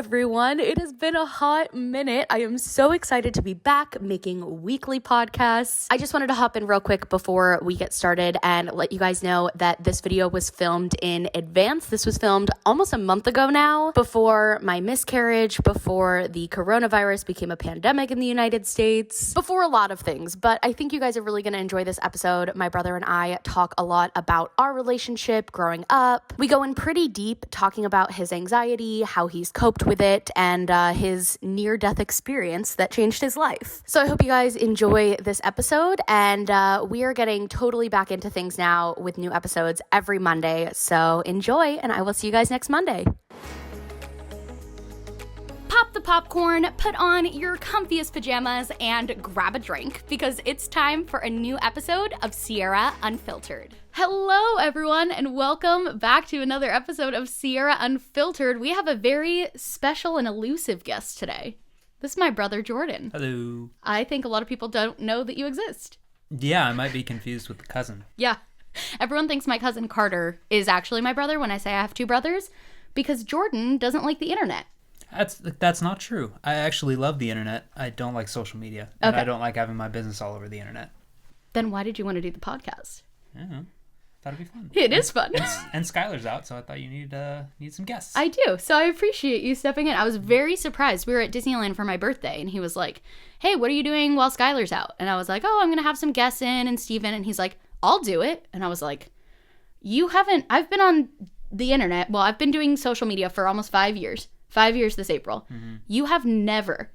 everyone. It has been a hot minute. I am so excited to be back making weekly podcasts. I just wanted to hop in real quick before we get started and let you guys know that this video was filmed in advance. This was filmed almost a month ago now, before my miscarriage, before the coronavirus became a pandemic in the United States, before a lot of things. But I think you guys are really going to enjoy this episode. My brother and I talk a lot about our relationship growing up. We go in pretty deep talking about his anxiety, how he's coped with it, and his near-death experience that changed his life. So I hope you guys enjoy this episode, and we are getting totally back into things now with new episodes every Monday. So enjoy, and I will see you guys next Monday. Pop the popcorn, put on your comfiest pajamas, and grab a drink because it's time for a new episode of Sierra Unfiltered. Hello, everyone, and welcome back to another episode of Sierra Unfiltered. We have a very special and elusive guest today. This is my brother, Jordan. Hello. I think a lot of people don't know that you exist. Yeah, I might be confused with the cousin. Yeah. Everyone thinks my cousin Carter is actually my brother when I say I have two brothers because Jordan doesn't like the internet. That's not true. I actually love the internet. I don't like social media. And I don't like having my business all over the internet. Then why did you want to do the podcast? Yeah, thought it'd be fun. It is fun. And Skylar's out, so I thought you need some guests. I do. So I appreciate you stepping in. I was very surprised. We were at Disneyland for my birthday, and he was like, hey, what are you doing while Skylar's out? And I was like, oh, I'm going to have some guests in and Steven. And he's like, I'll do it. And I was like, I've been on the internet. Well, I've been doing social media for almost 5 years. 5 years this April. Mm-hmm. You have never,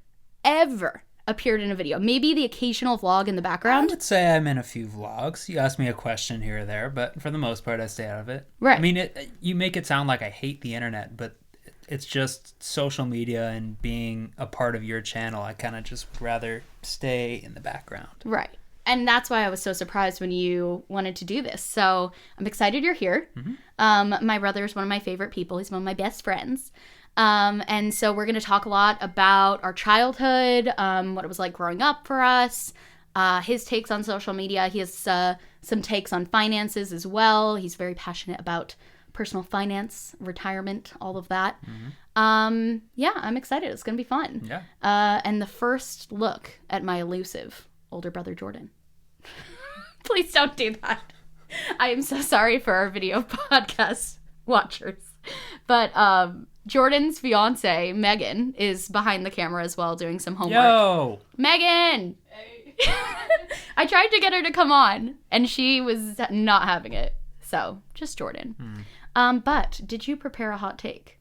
ever appeared in a video. Maybe the occasional vlog in the background. I would say I'm in a few vlogs. You ask me a question here or there, but for the most part, I stay out of it. Right. I mean, you make it sound like I hate the internet, but it's just social media and being a part of your channel. I kind of just would rather stay in the background. Right. And that's why I was so surprised when you wanted to do this. So I'm excited you're here. Mm-hmm. My brother is one of my favorite people. He's one of my best friends. And so we're going to talk a lot about our childhood, what it was like growing up for us, his takes on social media. He has some takes on finances as well. He's very passionate about personal finance, retirement, all of that. Mm-hmm. Yeah, I'm excited. It's going to be fun. Yeah. And the first look at my elusive older brother, Jordan. Please don't do that. I am so sorry for our video podcast watchers. But, Jordan's fiance, Megan, is behind the camera as well doing some homework. Yo! Megan! Hey. I tried to get her to come on, and she was not having it. So, just Jordan. But, did you prepare a hot take?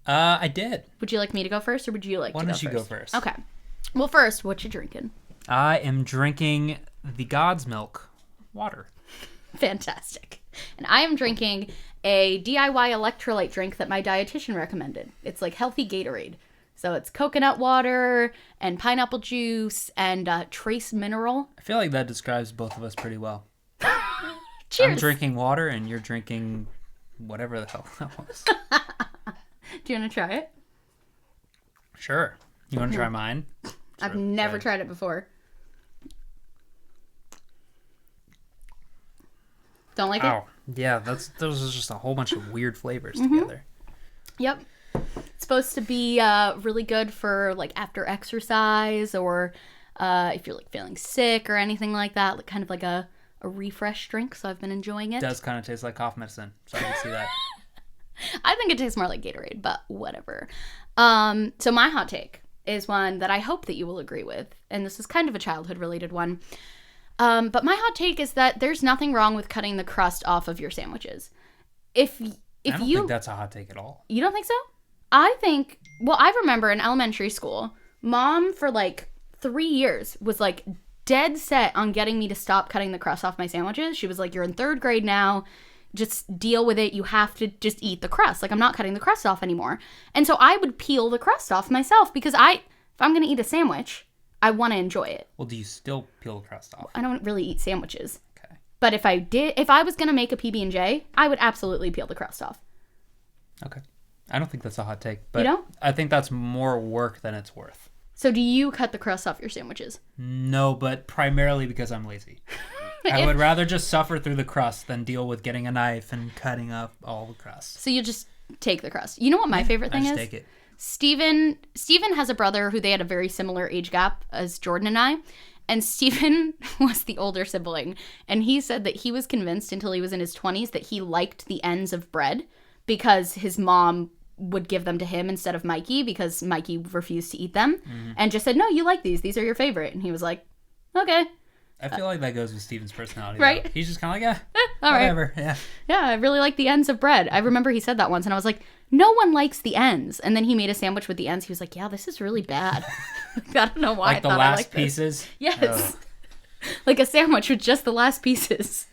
I did. Would you like me to go first, or would you like to go first? Why don't you go first? Okay. Well, first, what you drinking? I am drinking the God's Milk water. Fantastic. And I am drinking a DIY electrolyte drink that my dietitian recommended. It's like healthy Gatorade. So it's coconut water and pineapple juice and trace mineral. I feel like that describes both of us pretty well. Cheers. I'm drinking water and you're drinking whatever the hell that was. Do you want to try it? Sure. You want to try mine? I've never tried it before. Don't like it? Yeah, those are just a whole bunch of weird flavors together. Yep. It's supposed to be really good for like after exercise or if you're like feeling sick or anything like that, like kind of like a refresh drink. So I've been enjoying it. It does kind of taste like cough medicine, so I can see that. I think it tastes more like Gatorade, but whatever. So my hot take is one that I hope that you will agree with, and this is kind of a childhood related one. But my hot take is that there's nothing wrong with cutting the crust off of your sandwiches. I don't think that's a hot take at all. You don't think so? I think, well, I remember in elementary school, Mom for like 3 years was like dead set on getting me to stop cutting the crust off my sandwiches. She was like, you're in 3rd grade now. Just deal with it. You have to just eat the crust. Like, I'm not cutting the crust off anymore. And so I would peel the crust off myself because if I'm going to eat a sandwich, I want to enjoy it. Well, do you still peel the crust off? I don't really eat sandwiches. Okay. But if I was going to make a PB&J, I would absolutely peel the crust off. Okay. I don't think that's a hot take, but you don't? I think that's more work than it's worth. So do you cut the crust off your sandwiches? No, but primarily because I'm lazy. I would rather just suffer through the crust than deal with getting a knife and cutting up all the crust. So you just take the crust. You know what my favorite thing is? Take it. Steven has a brother who they had a very similar age gap as Jordan and I. And Steven was the older sibling. And he said that he was convinced until he was in his 20s that he liked the ends of bread because his mom would give them to him instead of Mikey because Mikey refused to eat them. And just said, no, you like these. These are your favorite. And he was like, okay. I feel like that goes with Steven's personality. Right? Though. He's just kind of like, all whatever. Right. Yeah. Yeah, I really like the ends of bread. I remember he said that once, and I was like, no one likes the ends. And then he made a sandwich with the ends. He was like, yeah, this is really bad. I don't know why. Like the last pieces? Yes. Like a sandwich with just the last pieces.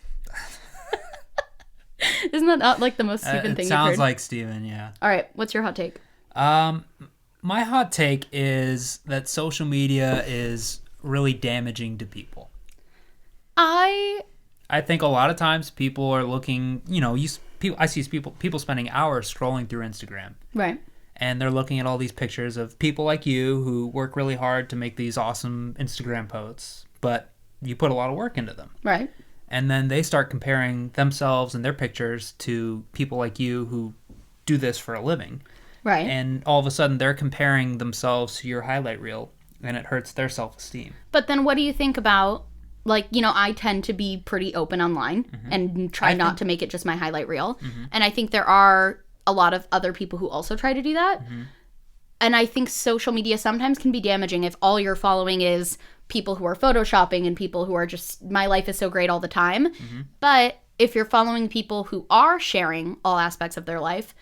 Isn't that not like the most Steven thing you've heard? Sounds like Steven, yeah. All right, what's your hot take? My hot take is that social media is really damaging to people. I think a lot of times people are looking, I see people spending hours scrolling through Instagram. Right. And they're looking at all these pictures of people like you who work really hard to make these awesome Instagram posts, but you put a lot of work into them. Right. And then they start comparing themselves and their pictures to people like you who do this for a living. Right. And all of a sudden they're comparing themselves to your highlight reel, and it hurts their self-esteem. But then what do you think about, I tend to be pretty open online and try not to make it just my highlight reel. And I think there are a lot of other people who also try to do that. And I think social media sometimes can be damaging if all you're following is people who are photoshopping and people who are just, my life is so great all the time. But if you're following people who are sharing all aspects of their life,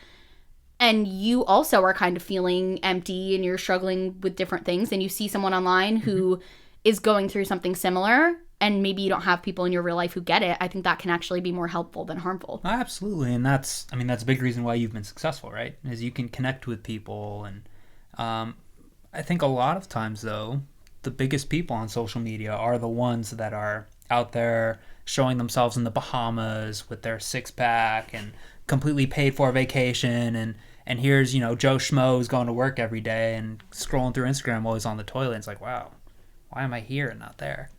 and you also are kind of feeling empty and you're struggling with different things, and you see someone online who is going through something similar, and maybe you don't have people in your real life who get it, I think that can actually be more helpful than harmful. Absolutely. And that's a big reason why you've been successful, right? Is you can connect with people. And I think a lot of times, though, the biggest people on social media are the ones that are out there showing themselves in the Bahamas with their six-pack and completely paid for vacation. And here's, Joe Schmo who's going to work every day and scrolling through Instagram while he's on the toilet. It's like, wow, why am I here and not there?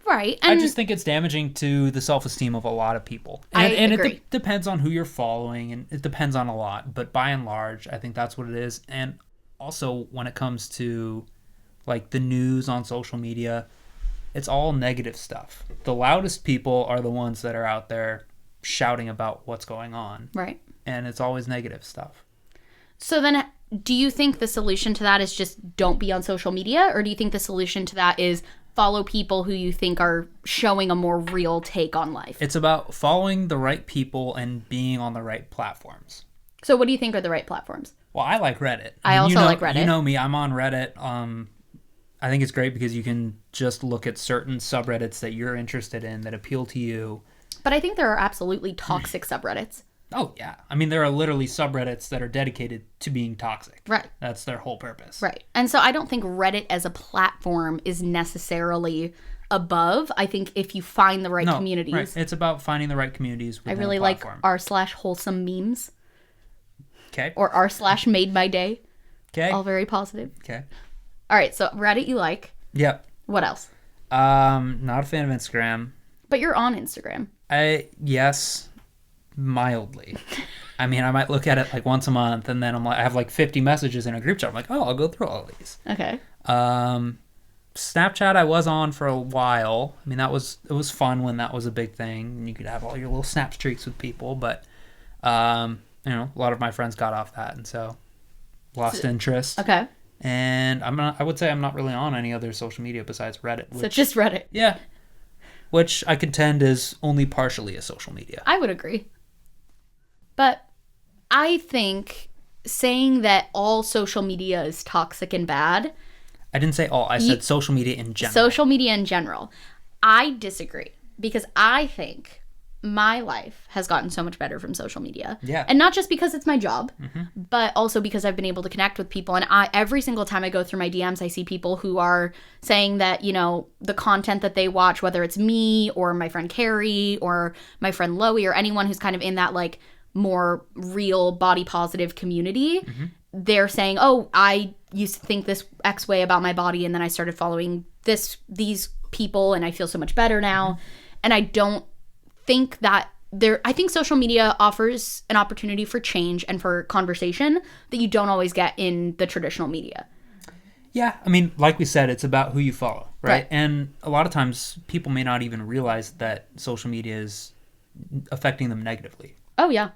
Right. And I just think it's damaging to the self-esteem of a lot of people. And agree. It depends on who you're following, and it depends on a lot. But by and large, I think that's what it is. And also, when it comes to, the news on social media, it's all negative stuff. The loudest people are the ones that are out there shouting about what's going on. Right. And it's always negative stuff. So then, do you think the solution to that is just don't be on social media? Or do you think the solution to that is follow people who you think are showing a more real take on life? It's about following the right people and being on the right platforms. So what do you think are the right platforms? Well, I like Reddit. I also like Reddit. You know me, I'm on Reddit. I think it's great because you can just look at certain subreddits that you're interested in that appeal to you. But I think there are absolutely toxic subreddits. Oh, yeah. There are literally subreddits that are dedicated to being toxic. Right. That's their whole purpose. Right. And so I don't think Reddit as a platform is necessarily above. I think if you find the right communities. Right. It's about finding the right communities within I really a platform. like r/wholesome memes. Okay. Or r/made my day. Okay. All very positive. Okay. All right. So Reddit you like. Yep. What else? Not a fan of Instagram. But you're on Instagram. Yes. Mildly. I might look at it once a month, and then I have 50 messages in a group chat. I'm like, oh, I'll go through all of these. Okay. Snapchat I was on for a while. It was fun when that was a big thing, and you could have all your little snap streaks with people, but a lot of my friends got off that, and so lost interest. Okay. And I would say I'm not really on any other social media besides Reddit. So just Reddit. Yeah. Which I contend is only partially a social media. I would agree. But I think saying that all social media is toxic and bad. I didn't say all. I said social media in general. Social media in general. I disagree because I think my life has gotten so much better from social media. Yeah. And not just because it's my job, but also because I've been able to connect with people. And every single time I go through my DMs, I see people who are saying that, the content that they watch, whether it's me or my friend Carrie or my friend Loie or anyone who's kind of in that more real body positive community, they're saying, oh, I used to think this X way about my body, and then I started following these people and I feel so much better now. And I don't think that I think social media offers an opportunity for change and for conversation that you don't always get in the traditional media. Yeah, I mean, like we said, it's about who you follow, right? And a lot of times people may not even realize that social media is affecting them negatively. Oh, yeah.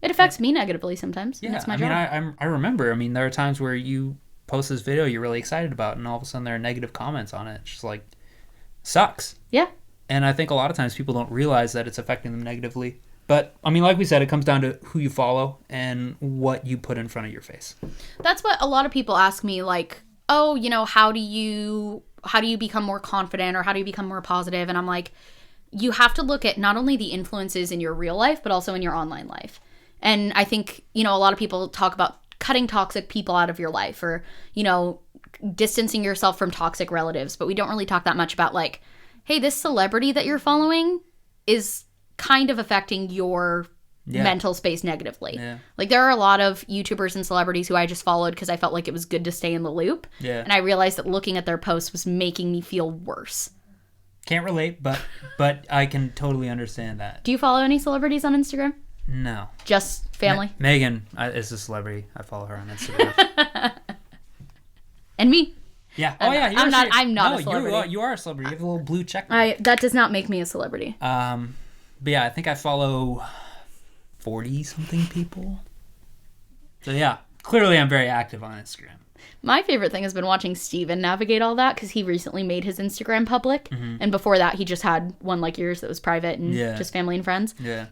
It affects me negatively sometimes. Yeah, and that's my job. I remember, I mean, there are times where you post this video you're really excited about, and all of a sudden there are negative comments on it. It's just like, sucks. Yeah. And I think a lot of times people don't realize that it's affecting them negatively. But, I mean, like we said, it comes down to who you follow and what you put in front of your face. That's what a lot of people ask me, like, oh, you know, how do you become more confident, or how do you become more positive? And I'm like, you have to look at not only the influences in your real life, but also in your online life. And I think, you know, a lot of people talk about cutting toxic people out of your life, or, you know, distancing yourself from toxic relatives. But we don't really talk that much about, like, hey, this celebrity that you're following is kind of affecting your mental space negatively. Yeah. Like, there are a lot of YouTubers and celebrities who I just followed because I felt like it was good to stay in the loop. Yeah. And I realized that looking at their posts was making me feel worse. Can't relate, but I can totally understand that. Do you follow any celebrities on Instagram? No. Just family? Megan is a celebrity. I follow her on Instagram. And me. Yeah. I'm not a celebrity. You are a celebrity. You have a little blue check mark. That does not make me a celebrity. But yeah, I think I follow 40-something people. So yeah, clearly I'm very active on Instagram. My favorite thing has been watching Steven navigate all that, because he recently made his Instagram public. Mm-hmm. And before that, he just had one like yours that was private and just family and friends. Yeah.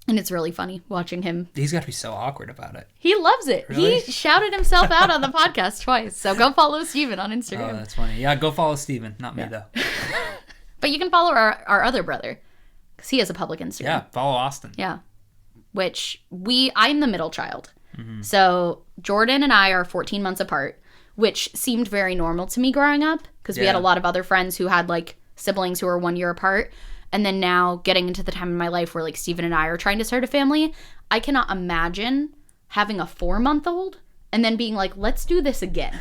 And it's really funny watching him. He's got to be so awkward about it. He loves it. Really? He shouted himself out on the podcast twice. So go follow Steven on Instagram. Oh, that's funny. Yeah, go follow Steven. Not me, though. But you can follow our other brother, because he has a public Instagram. Yeah, follow Austin. Yeah. Which I'm the middle child. Mm-hmm. So Jordan and I are 14 months apart, which seemed very normal to me growing up, because we had a lot of other friends who had, like, siblings who were 1 year apart. And then now getting into the time in my life where, like, Steven and I are trying to start a family, I cannot imagine having a 4-month-old and then being like, let's do this again.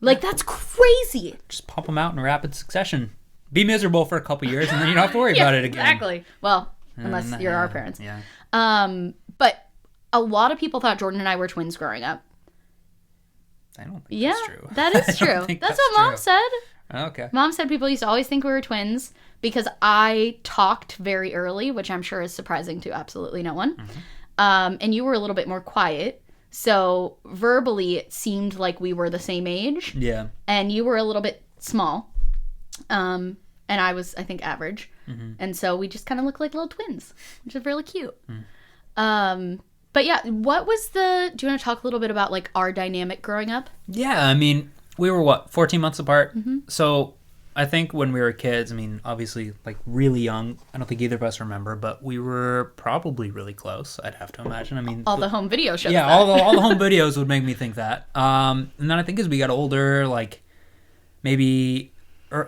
Like, that's crazy. Just pop them out in rapid succession. Be miserable for a couple years, and then you don't have to worry about it again. Exactly. Well, unless you're our parents. Yeah. But a lot of people thought Jordan and I were twins growing up. I don't think that's true. That is true. That's what Mom said. Okay. Mom said people used to always think we were twins because I talked very early, which I'm sure is surprising to absolutely no one. Mm-hmm. And you were a little bit more quiet. So verbally, it seemed like we were the same age. Yeah. And you were a little bit small. And I was, I think, average. Mm-hmm. And so we just kind of looked like little twins, which is really cute. Mm. But yeah, do you want to talk a little bit about, like, our dynamic growing up? Yeah, I mean, we were 14 months apart? Mm-hmm. So I think when we were kids, I mean, obviously, like, really young, I don't think either of us remember, but we were probably really close, I'd have to imagine. I mean, all the home video shows. Yeah, all the home videos would make me think that. And then I think as we got older, like, maybe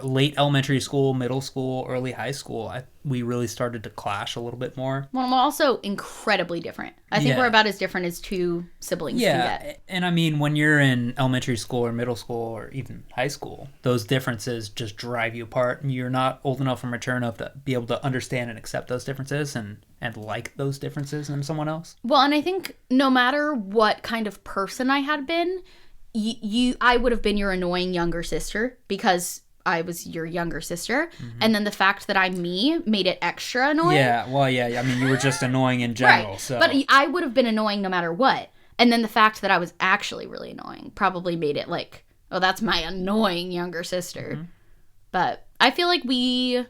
late elementary school, middle school, early high school, we really started to clash a little bit more. Well, we're also incredibly different. I think we're about as different as two siblings can get. Yeah, and I mean, when you're in elementary school or middle school or even high school, those differences just drive you apart, and you're not old enough or mature enough to be able to understand and accept those differences and like those differences in someone else. Well, and I think no matter what kind of person I had been, I would have been your annoying younger sister, because I was your younger sister. Mm-hmm. And then the fact that I'm me made it extra annoying. Yeah, well, yeah. I mean, you were just annoying in general. Right. So. But I would have been annoying no matter what. And then the fact that I was actually really annoying probably made it like, oh, that's my annoying younger sister. Mm-hmm. But I feel like we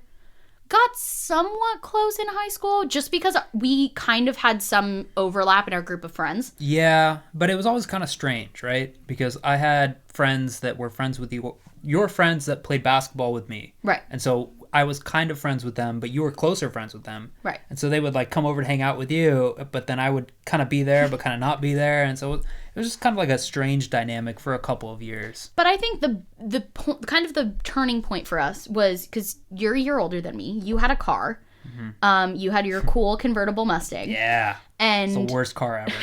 got somewhat close in high school just because we kind of had some overlap in our group of friends. Yeah, but it was always kind of strange, right? Because I had friends that were friends with you. Your friends that played basketball with me. Right. And so I was kind of friends with them, but you were closer friends with them. Right. And so they would, like, come over to hang out with you, but then I would kind of be there, but kind of not be there. And so it was just kind of like a strange dynamic for a couple of years. But I think the turning point for us was, because you're a year older than me, you had a car. Mm-hmm. You had your cool convertible Mustang. Yeah. And it's the worst car ever.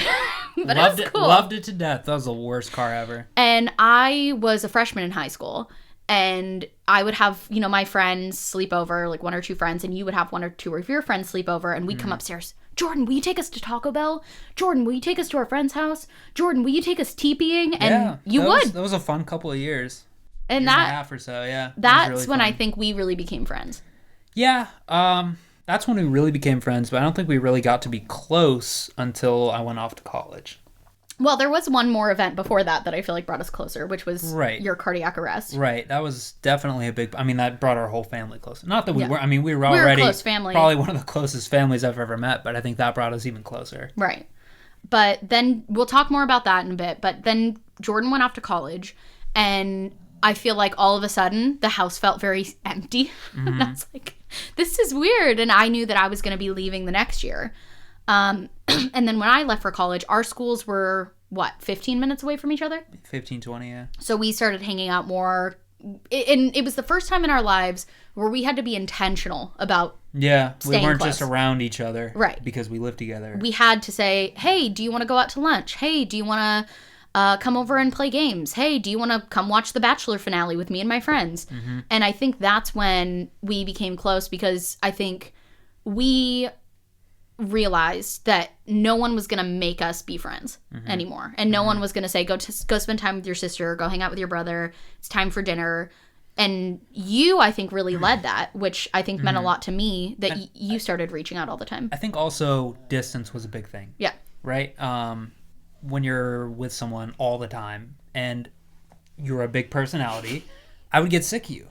But it was cool. Loved it to death. That was the worst car ever. And I was a freshman in high school. And I would have, you know, my friends sleep over, like 1 or 2 friends, and you would have 1 or 2 of your friends sleep over, and we'd come upstairs. Jordan, will you take us to Taco Bell? Jordan, will you take us to our friend's house? Jordan, will you take us teepeeing? And you would. That was a fun couple of years. And year and a half or so, yeah. That's really when fun. I think we really became friends. Yeah, that's when we really became friends, but I don't think we really got to be close until I went off to college. Well, there was one more event before that I feel like brought us closer, which was your cardiac arrest. Right. That was definitely a big... I mean, that brought our whole family closer. Not that we were... I mean, we were already... a close family. Probably one of the closest families I've ever met, but I think that brought us even closer. Right. But then... We'll talk more about that in a bit. But then Jordan went off to college, and I feel like all of a sudden, the house felt very empty. And I was like, this is weird. And I knew that I was going to be leaving the next year. And then when I left for college, our schools were, 15 minutes away from each other? 15, 20, yeah. So we started hanging out more. And it was the first time in our lives where we had to be intentional about we weren't close. just around each other. Right. Because we lived together. We had to say, hey, do you want to go out to lunch? Hey, do you want to come over and play games? Hey, do you want to come watch the Bachelor finale with me and my friends? And I think that's when we became close, because I think we realized that no one was going to make us be friends anymore. And no one was going to say, go spend time with your sister, go hang out with your brother. It's time for dinner. And you, I think, really led that, which I think meant a lot to me, that you started reaching out all the time. I think also distance was a big thing. Yeah. Right? When you're with someone all the time and you're a big personality, I would get sick of you.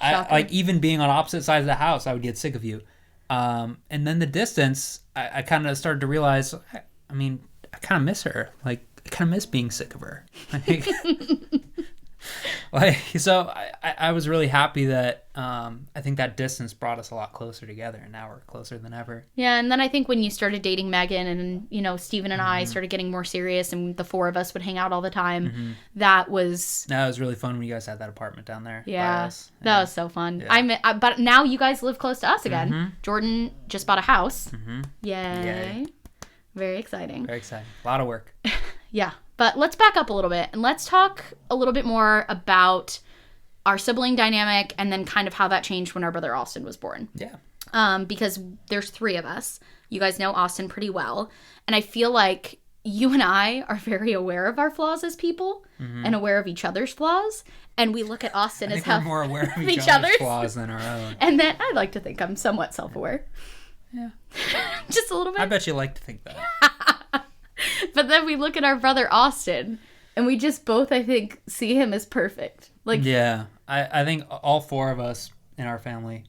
Like, even being on opposite sides of the house, I would get sick of you. And then the distance, I kind of started to realize, I mean, I kind of miss her. Like, I kind of miss being sick of her. So I was really happy that I think that distance brought us a lot closer together, and now we're closer than ever. Yeah, and then I think when you started dating Megan, and, you know, Steven and I started getting more serious, and the 4 of us would hang out all the time, that was really fun when you guys had that apartment down there. Yeah, that was so fun. Yeah. But now you guys live close to us again. Jordan just bought a house. Yay. Very exciting. Very exciting. A lot of work. Yeah. But let's back up a little bit and let's talk a little bit more about our sibling dynamic, and then kind of how that changed when our brother Austin was born. Yeah. Because there's 3 of us. You guys know Austin pretty well. And I feel like you and I are very aware of our flaws as people and aware of each other's flaws. And we look at Austin as we're more aware of each other's flaws than our own. And then I like to think I'm somewhat self-aware. Yeah. Just a little bit. I bet you like to think that. But then we look at our brother Austin, and we just both, I think, see him as perfect. Like, yeah, I think all 4 of us in our family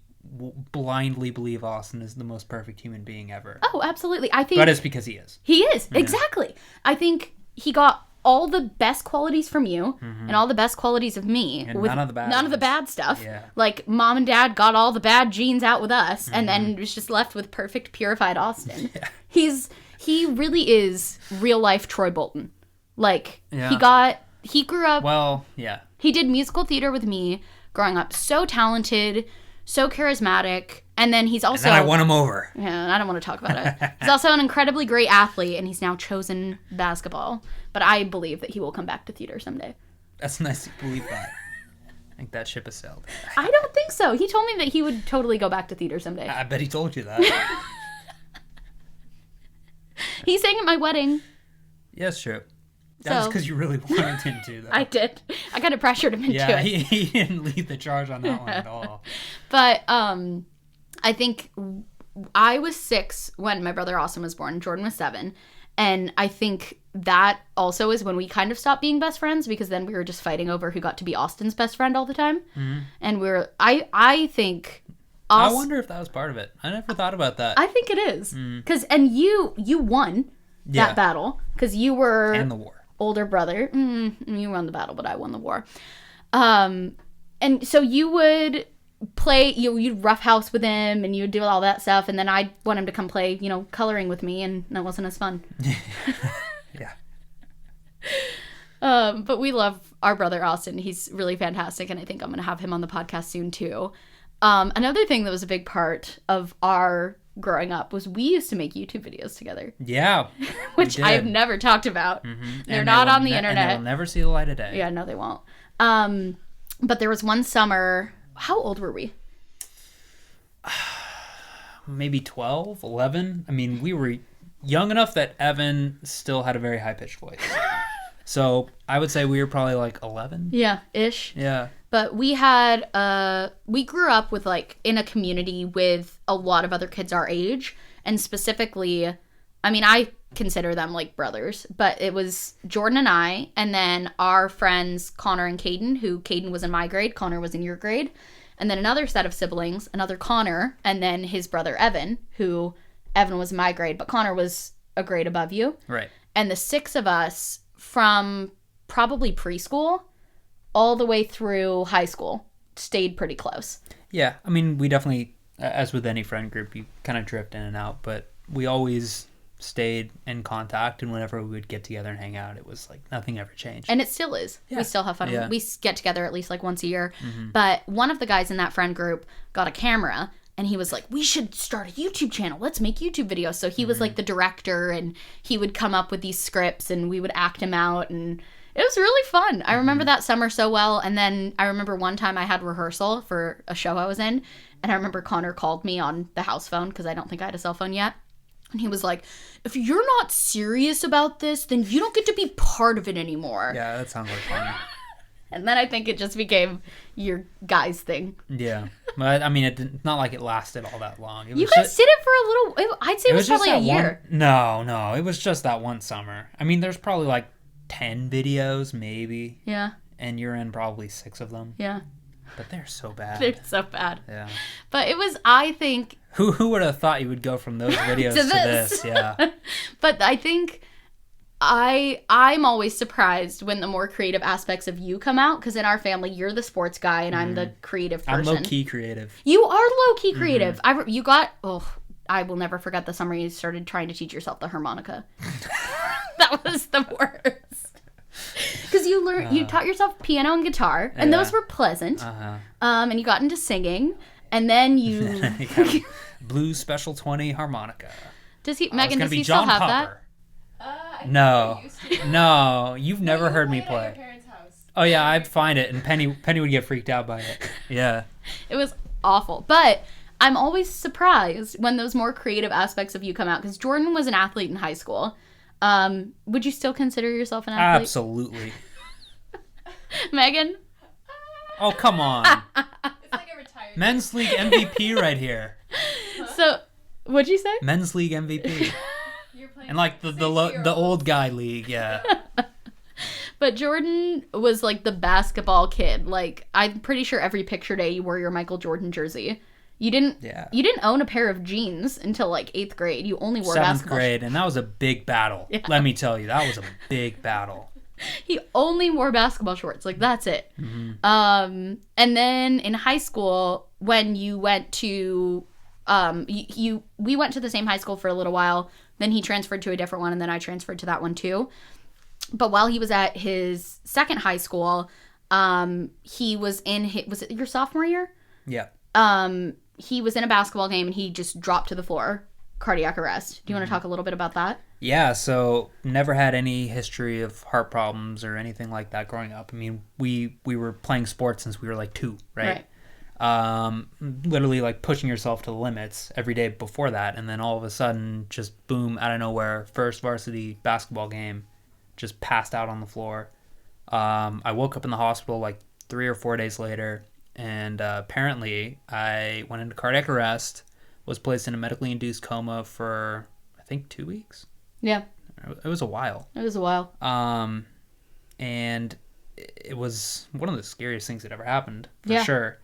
blindly believe Austin is the most perfect human being ever. Oh, absolutely. I think, but it's because he is. He is, exactly. I think he got all the best qualities from you and all the best qualities of me. And with none of the bad None of the bad stuff. Yeah. Like, mom and dad got all the bad genes out with us, and then was just left with perfect, purified Austin. Yeah. He really is real life Troy Bolton. Like, he grew up... Well, yeah. He did musical theater with me growing up. So talented, so charismatic. And then he's also... And then I won him over. Yeah, I don't want to talk about it. He's also an incredibly great athlete, and he's now chosen basketball. But I believe that he will come back to theater someday. That's nice to believe that. I think that ship has sailed. I don't think so. He told me that he would totally go back to theater someday. I bet he told you that. He sang at my wedding. Yes, true. That's because you really wanted him to, though. I did. I kind of pressured him into it. Yeah, he didn't lead the charge on that one at all. But I think I was 6 when my brother Austin was born. Jordan was 7. And I think that also is when we kind of stopped being best friends, because then we were just fighting over who got to be Austin's best friend all the time. And I think... I wonder if that was part of it. I never thought about that. I think it is. And you won that battle, because you were... And the war. Older brother. You won the battle, but I won the war. And so you would play, you'd roughhouse with him, and you'd do all that stuff, and then I'd want him to come play, coloring with me, and that wasn't as fun. Yeah. But we love our brother Austin. He's really fantastic, and I think I'm going to have him on the podcast soon, too. Another thing that was a big part of our growing up was we used to make YouTube videos together. Yeah. Which I've never talked about. They're not on the internet. And they'll never see the light of day. Yeah, no, they won't. But there was one summer. How old were we? Maybe 12, 11. I mean, we were young enough that Evan still had a very high-pitched voice. So I would say we were probably like 11. Yeah, ish. Yeah. But we grew up with like in a community with a lot of other kids our age. And specifically, I mean, I consider them like brothers, but it was Jordan and I, and then our friends Connor and Caden, who Caden was in my grade, Connor was in your grade. And then another set of siblings, another Connor, and then his brother Evan, who Evan was in my grade, but Connor was a grade above you. Right. And the 6 of us from probably preschool all the way through high school stayed pretty close. Yeah. I mean, we definitely, as with any friend group, you kind of drift in and out, but we always stayed in contact, and whenever we would get together and hang out, it was like nothing ever changed. And it still is. Yeah. We still have fun. Yeah. We get together at least like once a year. Mm-hmm. But one of the guys in that friend group got a camera, and he was like, we should start a YouTube channel. Let's make YouTube videos. So he was like the director, and he would come up with these scripts, and we would act him out, and it was really fun. I remember that summer so well. And then I remember one time I had rehearsal for a show I was in, and I remember Connor called me on the house phone because I don't think I had a cell phone yet. And he was like, if you're not serious about this, then you don't get to be part of it anymore. Yeah, that sounds like fun. And then I think it just became your guys' thing. Yeah. But, I mean, it's not like it lasted all that long. You guys did it for a little... I'd say it was probably a year. No. It was just that one summer. I mean, there's probably like 10 videos, maybe. Yeah. And you're in probably 6 of them. Yeah. But they're so bad. They're so bad. Yeah. But it was, I think... Who would have thought you would go from those videos to this? Yeah. But I think I'm always surprised when the more creative aspects of you come out, because in our family, you're the sports guy and I'm the creative person. I'm low-key creative. You are low-key creative. I will never forget the summer you started trying to teach yourself the harmonica. That was the worst. Because you taught yourself piano and guitar, and those were pleasant. And you got into singing, and then you Blues Special 20 harmonica. Megan, does he still have Popper. that? No, you've never heard me play. Oh yeah, I'd find it, and Penny would get freaked out by it. Yeah, it was awful. But I'm always surprised when those more creative aspects of you come out. Because Jordan was an athlete in high school. Would you still consider yourself an athlete? Absolutely. Megan? Oh, come on. It's like a retired Men's League MVP right here. So, what'd you say? Men's League MVP. You're playing And like the old guy league, yeah. But Jordan was like the basketball kid. Like, I'm pretty sure every picture day you wore your Michael Jordan jersey. You didn't own a pair of jeans until like 8th grade. You only wore 7th basketball grade, and that was a big battle. Yeah. Let me tell you, that was a big battle. He only wore basketball shorts. Like, that's it. Mm-hmm. And then in high school, when you went to we went to the same high school for a little while. Then he transferred to a different one, and then I transferred to that one too. But while he was at his second high school, he was was it your sophomore year? Yeah. He was in a basketball game, and he just dropped to the floor, cardiac arrest. Do you want to talk a little bit about that? Yeah, so never had any history of heart problems or anything like that growing up. I mean, we were playing sports since we were like 2, right? Literally like pushing yourself to the limits every day before that, and then all of a sudden, just boom, out of nowhere, first varsity basketball game, just passed out on the floor. I woke up in the hospital like 3 or 4 days later, and apparently I went into cardiac arrest, was placed in a medically induced coma for, I think, 2 weeks. Yeah. It was a while. And it was one of the scariest things that ever happened, for sure.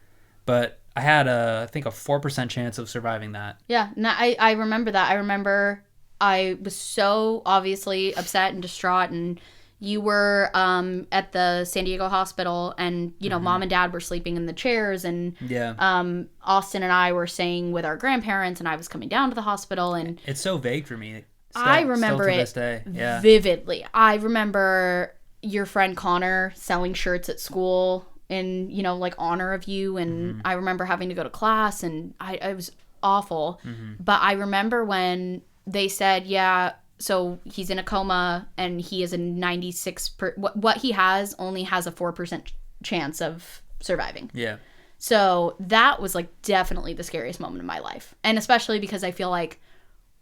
But I had I think a 4% chance of surviving that. Yeah, no, I remember that. I remember I was so obviously upset and distraught, and you were at the San Diego hospital, and you know, Mom and Dad were sleeping in the chairs, and Austin and I were staying with our grandparents, and I was coming down to the hospital, and it's so vague for me. I remember still to it this day. Yeah. Vividly. I remember your friend Connor selling shirts at school in, you know, like honor of you, and I remember having to go to class, and it was awful. But I remember when they said, so he's in a coma, and he is a 96 what he has only has a 4% chance of surviving. Yeah. So that was like definitely the scariest moment of my life. And especially because I feel like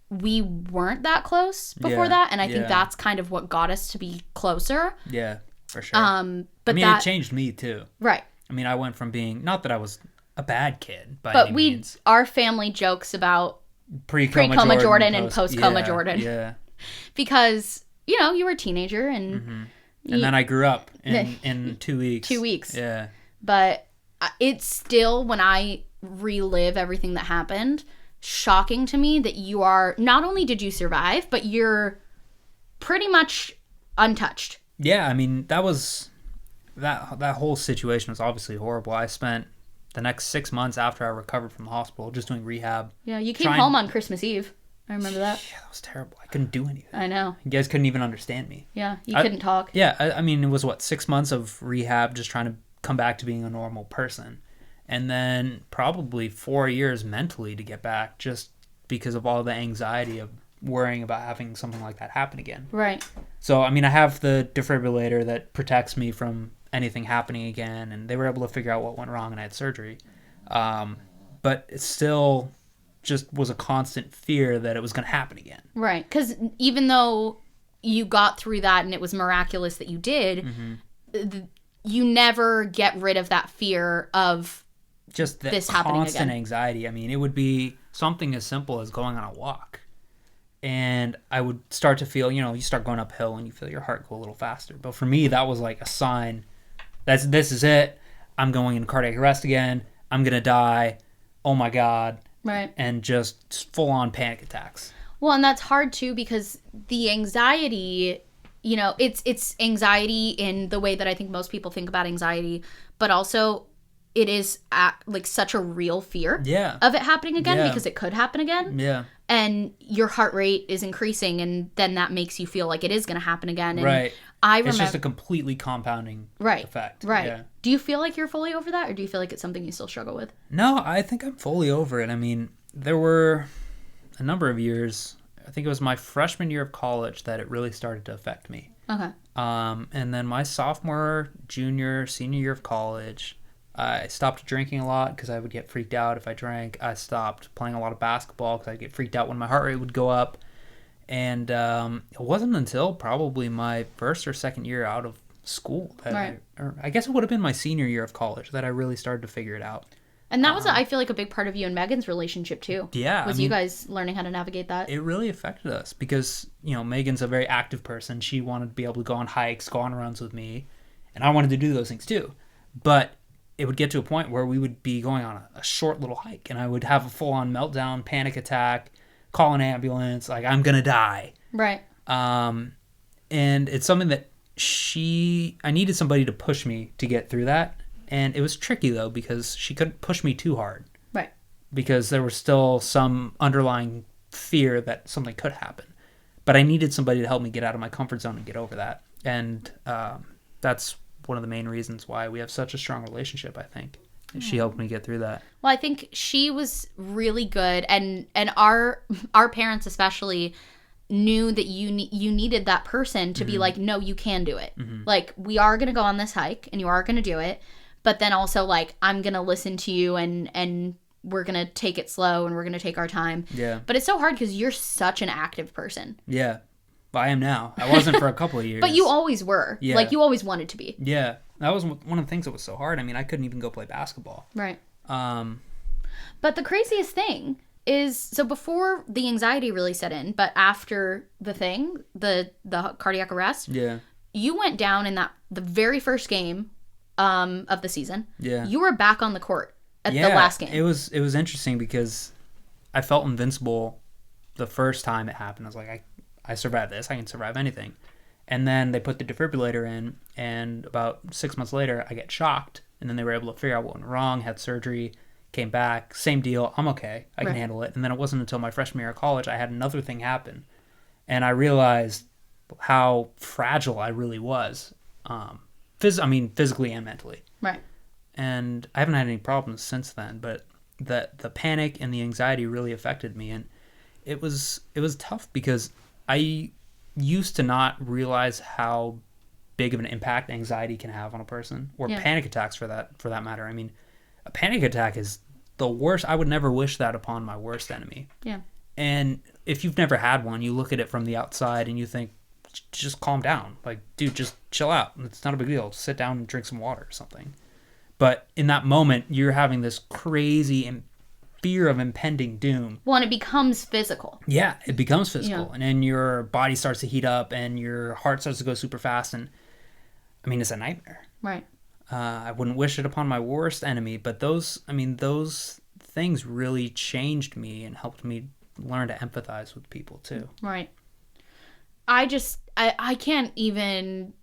we weren't that close before that. And I think that's kind of what got us to be closer. Yeah, for sure. But it changed me too. Right. I mean, I went from being, not that I was a bad kid by any means. Our family jokes about pre-coma Jordan and post-coma Jordan. Yeah. Because, you were a teenager and... And then I grew up in 2 weeks. 2 weeks. Yeah. But it's still, when I relive everything that happened, shocking to me that you are, not only did you survive, but you're pretty much untouched. Yeah, I mean, that whole situation was obviously horrible. I spent the next 6 months after I recovered from the hospital just doing rehab. Yeah, you came home on Christmas Eve. I remember that. Yeah, that was terrible. I couldn't do anything. I know. You guys couldn't even understand me. Yeah, you couldn't talk. Yeah, I mean, it was 6 months of rehab just trying to come back to being a normal person. And then probably 4 years mentally to get back just because of all the anxiety of worrying about having something like that happen again. Right. So, I mean, I have the defibrillator that protects me from anything happening again, and they were able to figure out what went wrong, and I had surgery. But it still just was a constant fear that it was going to happen again. Right. Because even though you got through that and it was miraculous that you did, you never get rid of that fear of just the this happening constant again. Anxiety. I mean, it would be something as simple as going on a walk. And I would start to feel, you start going uphill and you feel your heart go a little faster. But for me, that was like a sign. This is it. I'm going into cardiac arrest again. I'm going to die. Oh my God. Right. And just full-on panic attacks. Well, and that's hard too because the anxiety, it's anxiety in the way that I think most people think about anxiety, but also it is such a real fear of it happening again because it could happen again. Yeah. And your heart rate is increasing, and then that makes you feel like it is going to happen again. And right. I remember, it's just a completely compounding effect. Right. Yeah. Do you feel like you're fully over that, or do you feel like it's something you still struggle with? No, I think I'm fully over it. I mean, there were a number of years, I think it was my freshman year of college that it really started to affect me. Okay. And then my sophomore, junior, senior year of college, I stopped drinking a lot because I would get freaked out if I drank. I stopped playing a lot of basketball because I'd get freaked out when my heart rate would go up. And it wasn't until probably my first or second year out of school that I guess it would have been my senior year of college that I really started to figure it out. And that was, I feel like, a big part of you and Megan's relationship, too. Yeah. Was you guys learning how to navigate that? It really affected us because, Megan's a very active person. She wanted to be able to go on hikes, go on runs with me. And I wanted to do those things, too. But it would get to a point where we would be going on a short little hike. And I would have a full-on meltdown, panic attack, call an ambulance, like, I'm going to die. Right. And it's something that I needed somebody to push me to get through that. And it was tricky, though, because she couldn't push me too hard. Right. Because there was still some underlying fear that something could happen. But I needed somebody to help me get out of my comfort zone and get over that. And that's one of the main reasons why we have such a strong relationship, I think. She helped me get through that. Well, I think she was really good. And our parents especially knew that you needed that person to be like, no, you can do it. Like, we are going to go on this hike and you are going to do it. But then also, like, I'm going to listen to you and we're going to take it slow and we're going to take our time. Yeah. But it's so hard because you're such an active person. Yeah. But I am now. I wasn't for a couple of years. But you always were. Yeah. Like, you always wanted to be. Yeah. That was one of the things that was so hard. I mean, I couldn't even go play basketball. Right. But the craziest thing is, so before the anxiety really set in, but after the thing, the cardiac arrest, you went down in the very first game of the season. Yeah. You were back on the court at the last game. It was interesting because I felt invincible the first time it happened. I was like, I survived this. I can survive anything. And then they put the defibrillator in, and about 6 months later, I get shocked. And then they were able to figure out what went wrong, had surgery, came back, same deal. I'm okay. I can handle it. And then it wasn't until my freshman year of college I had another thing happen. And I realized how fragile I really was, physically and mentally. Right. And I haven't had any problems since then, but the panic and the anxiety really affected me. And it was tough because I used to not realize how big of an impact anxiety can have on a person, or Yeah. panic attacks for that matter. I mean, a panic attack is the worst. I would never wish that upon my worst enemy. Yeah. And if you've never had one, you look at it from the outside and you think, just calm down. Like, dude, just chill out. It's not a big deal. Just sit down and drink some water or something. But in that moment, you're having this crazy fear of impending doom. Well, and it becomes physical. Yeah, it becomes physical. Yeah. And then your body starts to heat up and your heart starts to go super fast. And I mean, it's a nightmare. Right. I wouldn't wish it upon my worst enemy, but those things really changed me and helped me learn to empathize with people too. Right. I can't even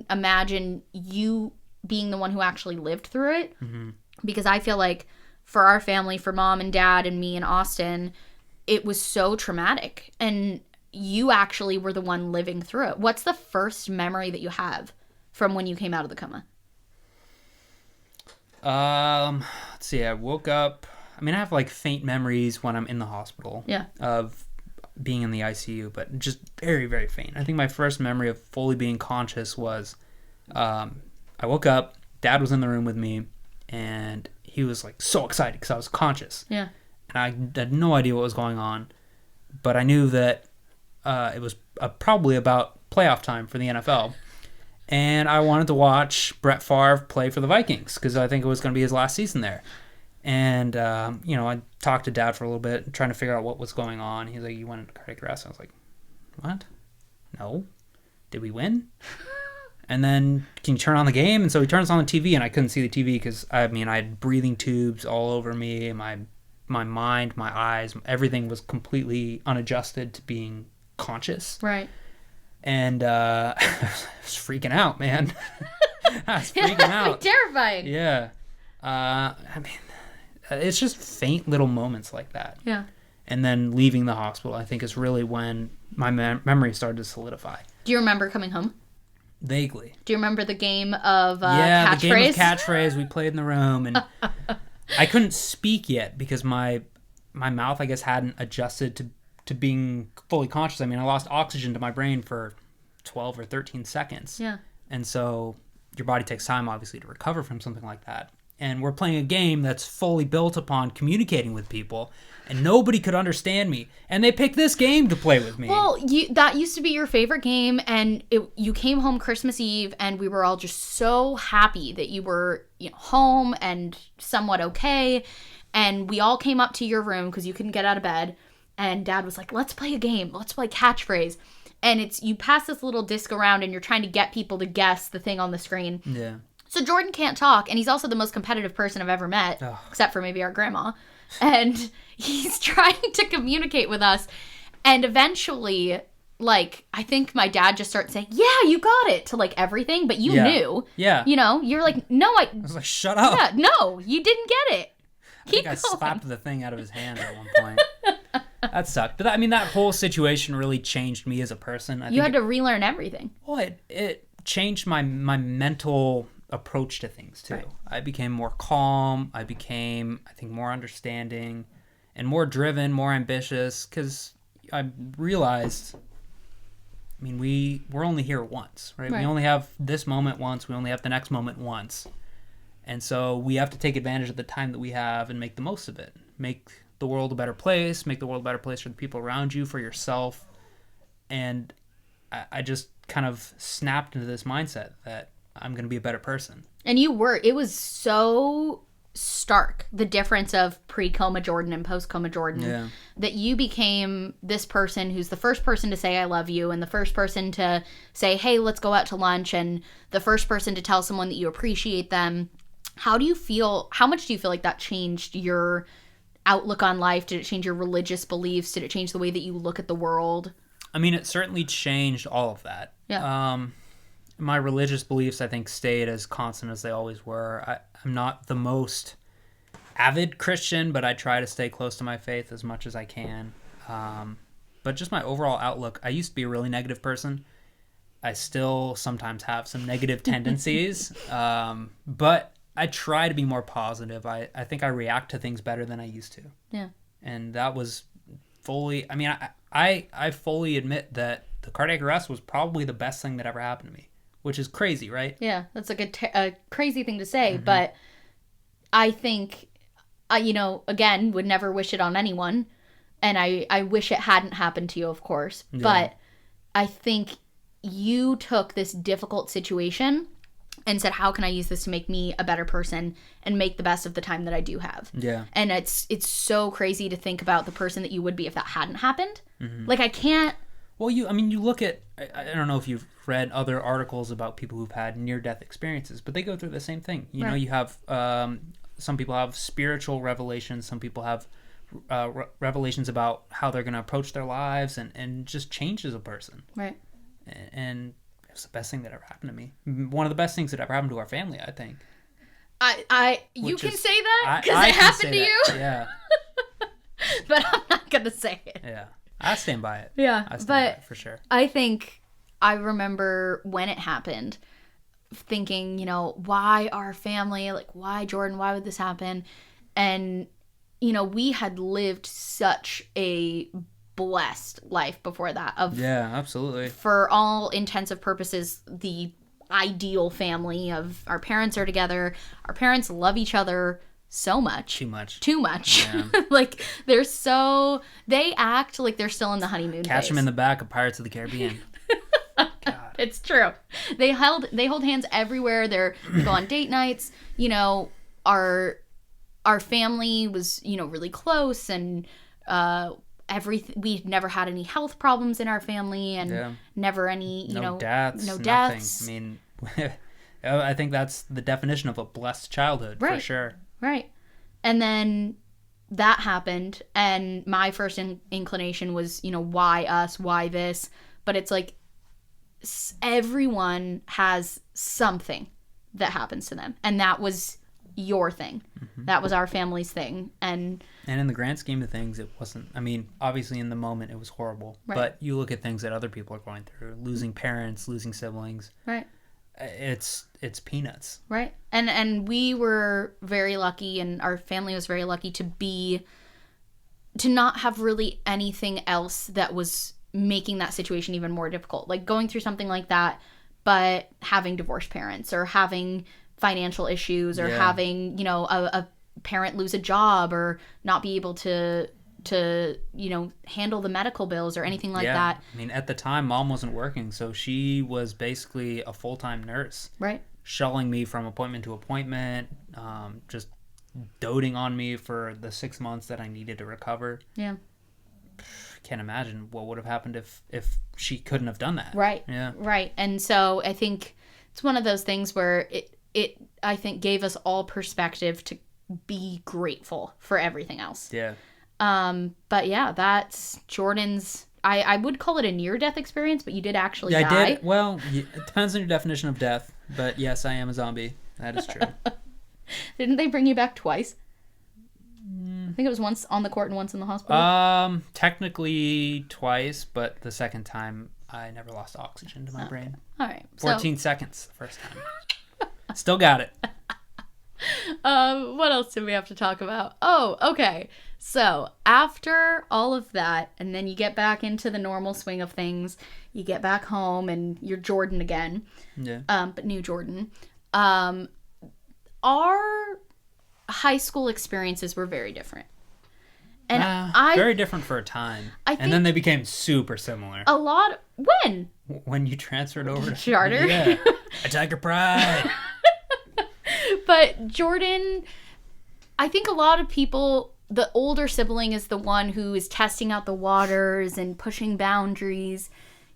imagine you being the one who actually lived through it. Mm-hmm. Because I feel like for our family, for mom and dad and me and Austin, it was so traumatic. And you actually were the one living through it. What's the first memory that you have from when you came out of the coma? Let's see. I woke up. I mean, I have like faint memories when I'm in the hospital. Yeah. Of being in the ICU, but just very, very faint. I think my first memory of fully being conscious was, I woke up. Dad was in the room with me, and he was like so excited because I was conscious. Yeah. And I had no idea what was going on, but I knew that it was probably about playoff time for the NFL. And I wanted to watch Brett Favre play for the Vikings because I think it was going to be his last season there. And, I talked to Dad for a little bit, trying to figure out what was going on. He's like, you went into cardiac arrest? I was like, what? No. Did we win? And then, can you turn on the game? And so he turns on the TV, and I couldn't see the TV because, I had breathing tubes all over me. My mind, my eyes, everything was completely unadjusted to being conscious. Right. And I was freaking out, man. I was freaking out. Terrifying. Yeah. It's just faint little moments like that. Yeah. And then leaving the hospital, I think, is really when my memory started to solidify. Do you remember coming home? Vaguely. Do you remember the game of yeah, catchphrase? the game of catchphrase we played in the room. And I couldn't speak yet because my mouth, I guess, hadn't adjusted to being fully conscious. I lost oxygen to my brain for 12 or 13 seconds. Yeah. And so your body takes time, obviously, to recover from something like that. And we're playing a game that's fully built upon communicating with people, and nobody could understand me. And they picked this game to play with me. Well, that used to be your favorite game, and you came home Christmas Eve, and we were all just so happy that you were home and somewhat okay. And we all came up to your room because you couldn't get out of bed. And Dad was like, let's play a game. Let's play catchphrase. And you pass this little disc around, and you're trying to get people to guess the thing on the screen. Yeah. So Jordan can't talk, and he's also the most competitive person I've ever met, except for maybe our grandma. And he's trying to communicate with us. And eventually, I think my dad just started saying, yeah, you got it, to everything, but you knew. Yeah. You're like, no, I was like, shut up. Yeah, no, you didn't get it. I slapped the thing out of his hand at one point. That sucked. But that whole situation really changed me as a person. You had to relearn everything. Well, it changed my mental approach to things too. Right. I became more calm. I became, I think, more understanding and more driven, more ambitious, because I realized, we're only here once, right? We only have this moment once. We only have the next moment once. And so we have to take advantage of the time that we have and make the most of it. Make the world a better place, make the world a better place for the people around you, for yourself. And I just kind of snapped into this mindset that I'm going to be a better person. And it was so stark, the difference of pre-coma Jordan and post-coma Jordan, that you became this person who's the first person to say I love you, and the first person to say, hey, let's go out to lunch, and the first person to tell someone that you appreciate them. How much do you feel like that changed your outlook on life? Did it change your religious beliefs? Did it change the way that you look at the world? It certainly changed all of that. Yeah. My religious beliefs, I think, stayed as constant as they always were. I'm not the most avid Christian, but I try to stay close to my faith as much as I can. But just my overall outlook, I used to be a really negative person. I still sometimes have some negative tendencies, but I try to be more positive. I think I react to things better than I used to. Yeah. And that was fully, I fully admit that the cardiac arrest was probably the best thing that ever happened to me, which is crazy, right? Yeah, that's like a crazy thing to say, but I think, again, would never wish it on anyone, and I wish it hadn't happened to you, of course, but I think you took this difficult situation and said, how can I use this to make me a better person and make the best of the time that I do have? Yeah. And it's so crazy to think about the person that you would be if that hadn't happened. Like, I can't... Well, you look at, I don't know if you've read other articles about people who've had near-death experiences, but they go through the same thing. You know, you have, some people have spiritual revelations, some people have revelations about how they're going to approach their lives and just changes a person. Right. And it was the best thing that ever happened to me. One of the best things that ever happened to our family, I think. You can say that because it happened to you. Yeah. But I'm not going to say it. Yeah. I stand by it. Yeah. I stand by it for sure. I think I remember when it happened thinking, why our family? Like, why Jordan? Why would this happen? And, we had lived such a blessed life before that. Yeah, absolutely. For all intents and purposes, the ideal family of our parents are together. Our parents love each other so much. Too much. Yeah. Like, they act like they're still in the honeymoon phase. Catch them in the back of Pirates of the Caribbean. God. It's true. They hold hands everywhere. They go on date nights. Our family was, really close, and we never had any health problems in our family, and never any, no deaths. I mean, I think that's the definition of a blessed childhood, for sure. Right. And then that happened, and my first inclination was, why us? Why this? But it's like everyone has something that happens to them, and that was your thing. That was our family's thing. And in the grand scheme of things, it wasn't. I mean, obviously in the moment it was horrible, but you look at things that other people are going through, losing parents, losing siblings. Right. It's peanuts. Right. And we were very lucky, and our family was very lucky to not have really anything else that was making that situation even more difficult. Like going through something like that, but having divorced parents, or having financial issues, or having, a parent lose a job, or not be able to handle the medical bills or anything like that. I mean, at the time, Mom wasn't working, so she was basically a full-time nurse. Right. Shuttling me from appointment to appointment, just doting on me for the 6 months that I needed to recover. Yeah. Can't imagine what would have happened if she couldn't have done that. Right. Yeah. Right. And so I think it's one of those things where it I think gave us all perspective to be grateful for everything else. Yeah. But yeah, that's Jordan's. I would call it a near-death experience, but you did actually die. I did. Well, it depends on your definition of death, but yes, I am a zombie. That is true. Didn't they bring you back twice? I think it was once on the court and once in the hospital. Technically twice, but the second time I never lost oxygen to my brain. All right. 14 seconds the first time. Still got it. What else did we have to talk about? Oh, okay. So after all of that, and then you get back into the normal swing of things, you get back home and you're Jordan again. Yeah. But new Jordan. Our high school experiences were very different. And very different for a time. And then they became super similar. A lot. When? When you transferred over to Charter. Yeah. I take your pride. But Jordan, I think a lot of people, the older sibling is the one who is testing out the waters and pushing boundaries.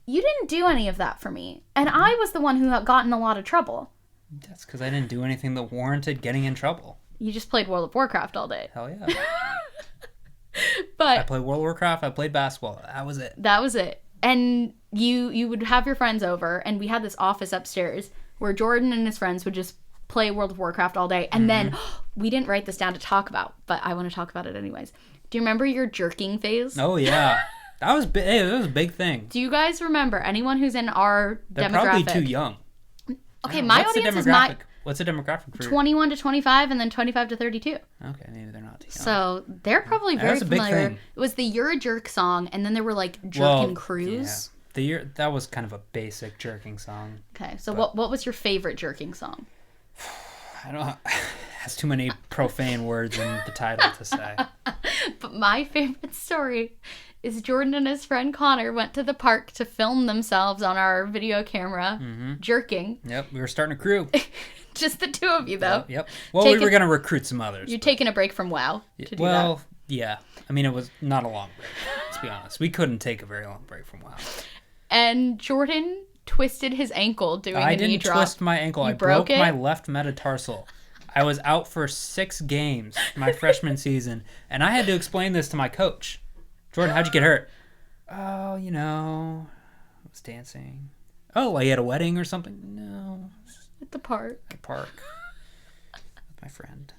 You didn't do any of that for me. And I was the one who got in a lot of trouble. That's because I didn't do anything that warranted getting in trouble. You just played World of Warcraft all day. Hell yeah. But I played World of Warcraft, I played basketball. That was it. And you would have your friends over, and we had this office upstairs where Jordan and his friends would just play World of Warcraft all day. And then we didn't write this down to talk about, but I want to talk about it anyways. Do you remember your jerking phase? Oh yeah. That was big. Hey, that was a big thing. Do you guys remember anyone who's in our They're demographic? Probably too young. Okay, my audience is What's the demographic for 21 to 25 and then 25 to 32. Okay, maybe they're not too young. So they're probably very familiar. It was the You're a Jerk song, and then there were like Jerk and Cruise. That was kind of a basic jerking song. Okay, so what was your favorite jerking song? I don't. Has too many profane words in the title to say. But my favorite story is Jordan and his friend Connor went to the park to film themselves on our video camera jerking. Yep, we were starting a crew. Just the two of you, though. Yep. Well, we were going to recruit some others. You're taking a break from WoW to do that. Well, yeah. I mean, it was not a long break, let's be honest. We couldn't take a very long break from WoW. And Jordan twisted his ankle doing a knee drop. I didn't twist my ankle. I broke it? my left metatarsal. I was out for 6 games my freshman season, and I had to explain this to my coach. Jordan, how'd you get hurt? Oh, I was dancing. Oh, like at a wedding or something? No. At the park. At the park. With my friend.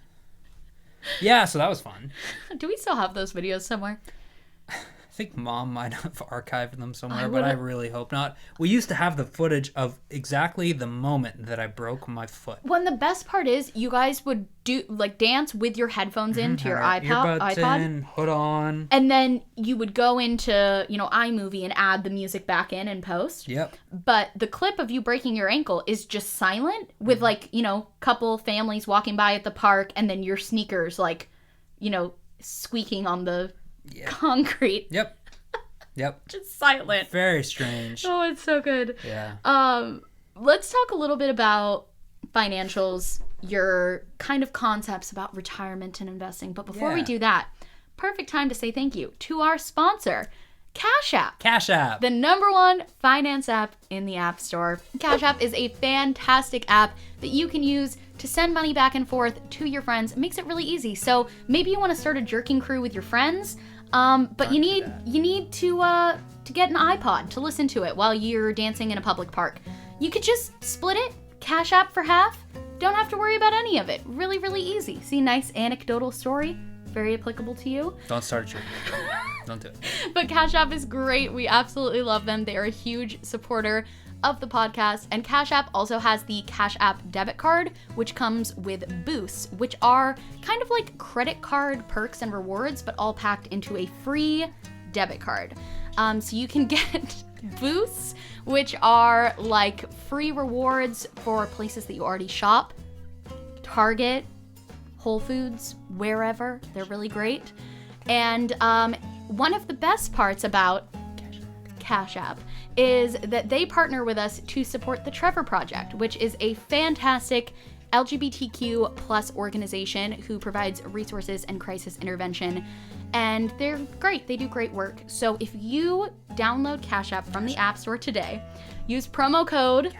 Yeah, so that was fun. Do we still have those videos somewhere? I think Mom might have archived them somewhere, but I really hope not. We used to have the footage of exactly the moment that I broke my foot. Well, and the best part is you guys would dance with your headphones into your iPod. In, hood on. And then you would go into, iMovie and add the music back in and post. Yep. But the clip of you breaking your ankle is just silent with couple families walking by at the park and then your sneakers squeaking on the concrete. Yep. Just silent. Very strange. Oh, it's so good. Yeah. Let's talk a little bit about financials, your kind of concepts about retirement and investing. But before we do that, perfect time to say thank you to our sponsor, Cash App. Cash App. The #1 finance app in the App Store. Cash App is a fantastic app that you can use to send money back and forth to your friends. It makes it really easy. So maybe you want to start a jerking crew with your friends, but you need to get an iPod to listen to it while you're dancing in a public park. You could just split it, Cash App for half. Don't have to worry about any of it. Really, really easy. See, nice anecdotal story. Very applicable to you. Don't start a jerking crew. Don't do it. But Cash App is great. We absolutely love them. They are a huge supporter of the podcast. And Cash App also has the Cash App debit card, which comes with boosts, which are kind of like credit card perks and rewards, but all packed into a free debit card. So you can get boosts, which are like free rewards for places that you already shop. Target, Whole Foods, wherever. They're really great. And one of the best parts about Cash App is that they partner with us to support the Trevor Project, which is a fantastic LGBTQ plus organization who provides resources and crisis intervention. And they're great. They do great work. So if you download Cash App from the App Store today, use promo code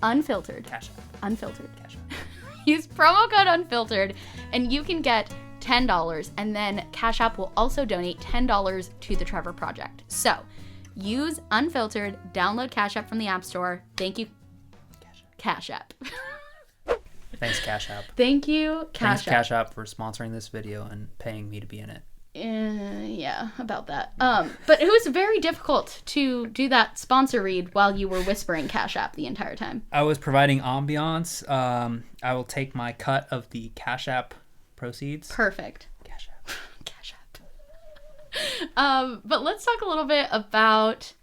Unfiltered. Cash App. Unfiltered. Cash App. Use promo code Unfiltered and you can get $10, and then Cash App will also donate $10 to the Trevor Project. So use Unfiltered, download Cash App from the App Store. Thank you, Cash App. Thanks, Cash App. Thank you, Thanks, Cash App, for sponsoring this video and paying me to be in it. Yeah, about that. But it was very difficult to do that sponsor read while you were whispering Cash App the entire time. I was providing ambiance. I will take my cut of the Cash App proceeds. Perfect. Cash App. Cash App. But let's talk a little bit about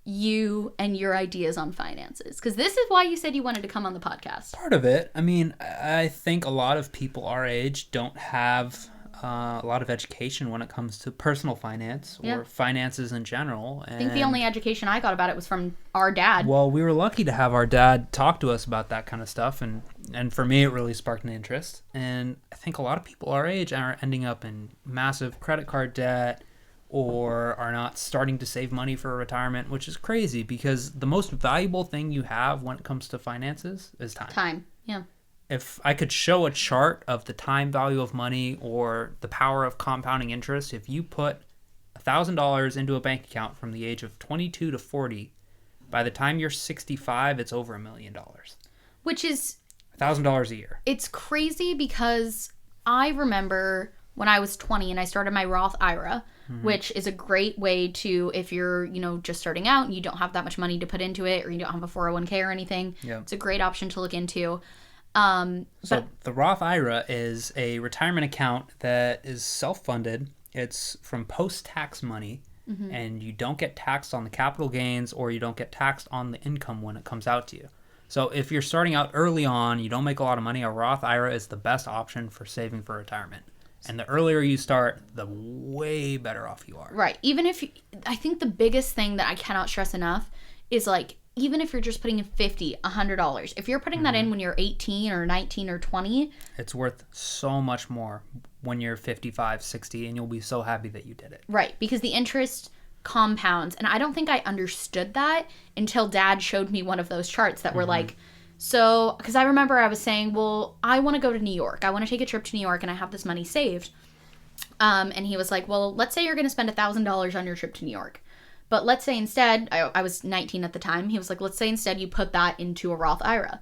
you and your ideas on finances, because this is why you said you wanted to come on the podcast. Part of it. I mean, I think a lot of people our age don't have a lot of education when it comes to personal finance or finances in general. And I think the only education I got about it was from our dad. Well, we were lucky to have our dad talk to us about that kind of stuff, and for me, it really sparked an interest. And I think a lot of people our age are ending up in massive credit card debt or are not starting to save money for retirement, which is crazy because the most valuable thing you have when it comes to finances is time. Time, yeah. If I could show a chart of the time value of money or the power of compounding interest, if you put $1,000 into a bank account from the age of 22 to 40, by the time you're 65, it's over $1 million. Which is $1,000 a year. It's crazy because I remember when I was 20 and I started my Roth Ira, which is a great way to, if you're, just starting out and you don't have that much money to put into it or you don't have a 401k or anything, it's a great option to look into. So the Roth IRA is a retirement account that is self-funded. It's from post-tax money. and you don't get taxed on the capital gains, or you don't get taxed on the income when it comes out to you. So if you're starting out early on, you don't make a lot of money, a Roth IRA is the best option for saving for retirement. And the earlier you start, the way better off you are. Right. Even if I think the biggest thing that I cannot stress enough is like, even if you're just putting in $50, $100, if you're putting that in when you're 18 or 19 or 20, it's worth so much more when you're 55, 60, and you'll be so happy that you did it. Right. Because the interest compounds. And I don't think I understood that until Dad showed me one of those charts that were like, so, because I remember I was saying, well, I want to go to New York. I want to take a trip to New York, and I have this money saved. And he was like, well, let's say you're going to spend $1,000 on your trip to New York. But let's say instead, I was 19 at the time. He was like, let's say instead you put that into a Roth IRA.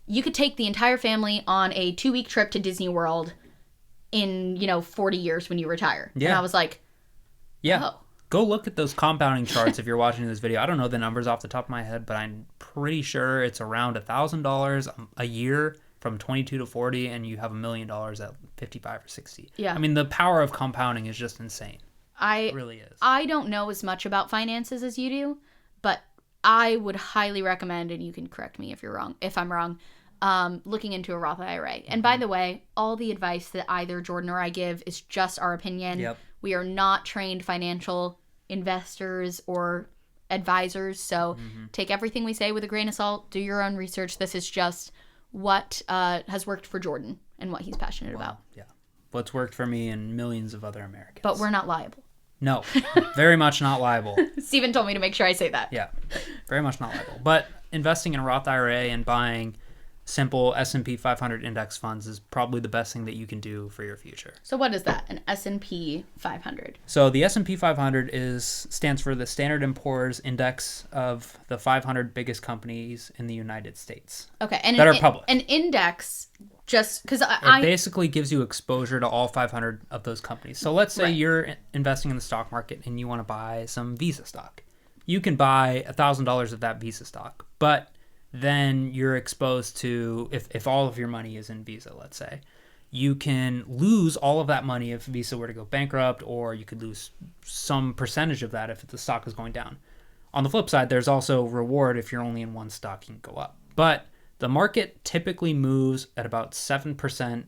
You could take the entire family on a 2-week trip to Disney World in, 40 years when you retire. Yeah. And I was like, oh. Go look at those compounding charts if you're watching this video. I don't know the numbers off the top of my head, but I'm pretty sure it's around $1,000 a year from 22 to 40, and you have $1 million at 55 or 60. Yeah. I mean, the power of compounding is just insane. It really is. I don't know as much about finances as you do, but I would highly recommend, and you can correct me if I'm wrong, looking into a Roth IRA. And by the way, all the advice that either Jordan or I give is just our opinion. Yep. We are not trained financial investors or advisors, so take everything we say with a grain of salt. Do your own research. This is just what has worked for Jordan and what he's passionate about. Yeah. What's worked for me and millions of other Americans. But we're not liable. No, very much not liable. Steven told me to make sure I say that. Yeah, very much not liable. But investing in a Roth IRA and buying simple S&P 500 index funds is probably the best thing that you can do for your future. So what is that? An S&P 500? So the S&P 500 stands for the Standard & Poor's Index of the 500 biggest companies in the United States. Okay, and that are public. An index, just because it basically gives you exposure to all 500 of those companies. So let's say you're investing in the stock market and you want to buy some Visa stock. You can buy $1,000 of that Visa stock, but then you're exposed to, if all of your money is in Visa, let's say, you can lose all of that money if Visa were to go bankrupt, or you could lose some percentage of that if the stock is going down. On the flip side, there's also reward if you're only in one stock, you can go up. But the market typically moves at about 7%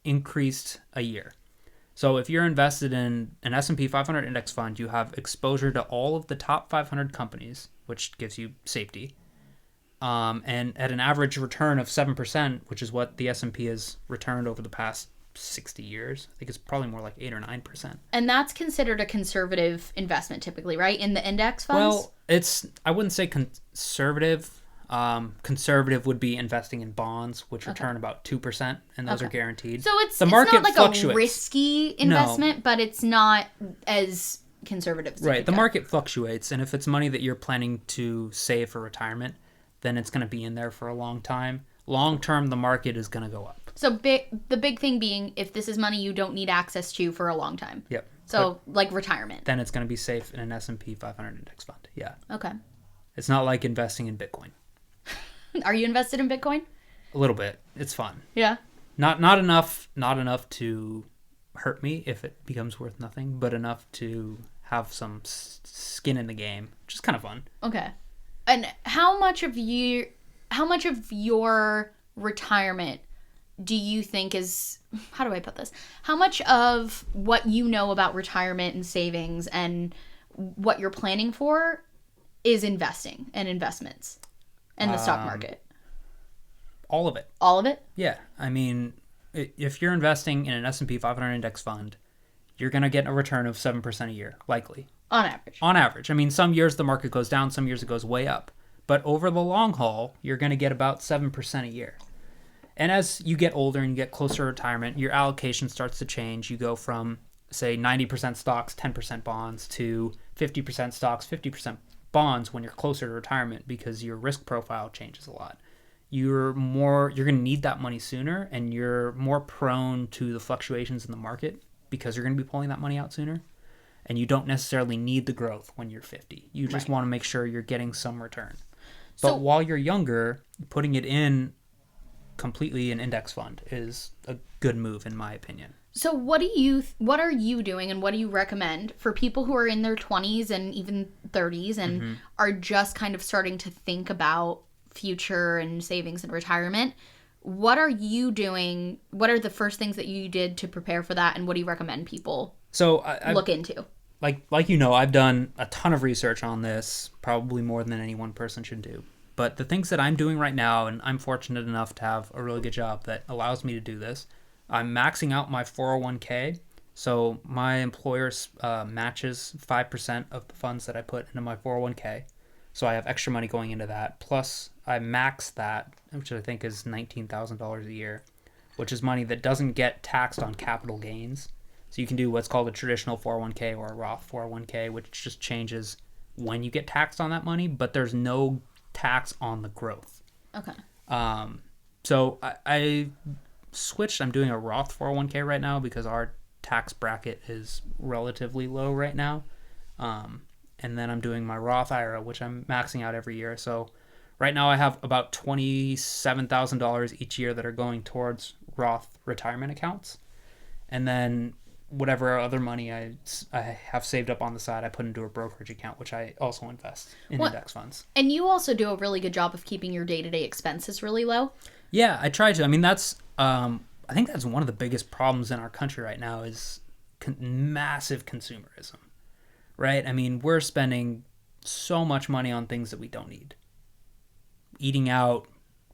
increased a year. So if you're invested in an S&P 500 index fund, you have exposure to all of the top 500 companies, which gives you safety. And at an average return of 7%, which is what the S&P has returned over the past 60 years. I think it's probably more like 8 or 9%. And that's considered a conservative investment typically, right? In the index funds? Well, I wouldn't say conservative. Conservative would be investing in bonds, which return about 2%, and those are guaranteed. So it's the market not like fluctuates. A risky investment, but it's not as conservative as right. The market fluctuates, and if it's money that you're planning to save for retirement, then it's going to be in there for a long time. Long term, the market is going to go up. So the big thing being, if this is money you don't need access to for a long time. Yep. So like retirement. Then it's going to be safe in an S&P 500 index fund. Yeah. Okay. It's not like investing in Bitcoin. Are you invested in Bitcoin? A little bit. It's fun. Yeah. Not enough to hurt me if it becomes worth nothing, but enough to have some skin in the game, which is kind of fun. Okay. And how much of your retirement do you think is, how do I put this? How much of what you know about retirement and savings and what you're planning for is investing and investments in the stock market? All of it. All of it? Yeah. I mean, if you're investing in an S&P 500 index fund, you're going to get a return of 7% a year, likely. On average. On average. I mean, some years the market goes down, some years it goes way up. But over the long haul, you're going to get about 7% a year. And as you get older and you get closer to retirement, your allocation starts to change. You go from, say, 90% stocks, 10% bonds, to 50% stocks, 50% bonds when you're closer to retirement, because your risk profile changes a lot. You're going to need that money sooner, and you're more prone to the fluctuations in the market because you're going to be pulling that money out sooner. And you don't necessarily need the growth when you're 50. You just want to make sure you're getting some return. But while you're younger, putting it in completely an index fund is a good move, in my opinion. So what are you doing and what do you recommend for people who are in their 20s and even 30s and are just kind of starting to think about future and savings and retirement? What are you doing? What are the first things that you did to prepare for that, and what do you recommend people look into? Like you know, I've done a ton of research on this, probably more than any one person should do. But the things that I'm doing right now, and I'm fortunate enough to have a really good job that allows me to do this, I'm maxing out my 401k. So my employer matches 5% of the funds that I put into my 401k. So I have extra money going into that. Plus I max that, which I think is $19,000 a year, which is money that doesn't get taxed on capital gains. So you can do what's called a traditional 401k or a Roth 401k, which just changes when you get taxed on that money, but there's no tax on the growth. Okay. So I switched. I'm doing a Roth 401k right now because our tax bracket is relatively low right now. And then I'm doing my Roth Ira, which I'm maxing out every year. So right now I have about $27,000 each year that are going towards Roth retirement accounts. And then whatever other money I have saved up on the side, I put into a brokerage account, which I also invest in index funds. And you also do a really good job of keeping your day-to-day expenses really low. Yeah, I try to. I mean, that's I think that's one of the biggest problems in our country right now is massive consumerism, right? I mean, we're spending so much money on things that we don't need. Eating out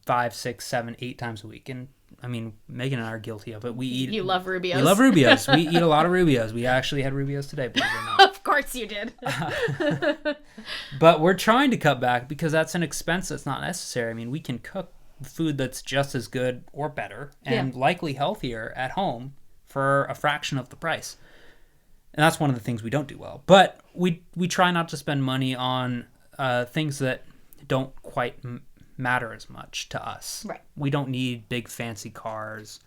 5, 6, 7, 8 times a week. And I mean, Megan and I are guilty of it. You love Rubios. We love Rubios. We eat a lot of Rubios. We actually had Rubios today, believe it or not. Of course you did. But we're trying to cut back because that's an expense that's not necessary. I mean, we can cook food that's just as good or better and likely healthier at home for a fraction of the price. And that's one of the things we don't do well. But we try not to spend money on things that don't quite matter as much to us. Right. We don't need big fancy cars.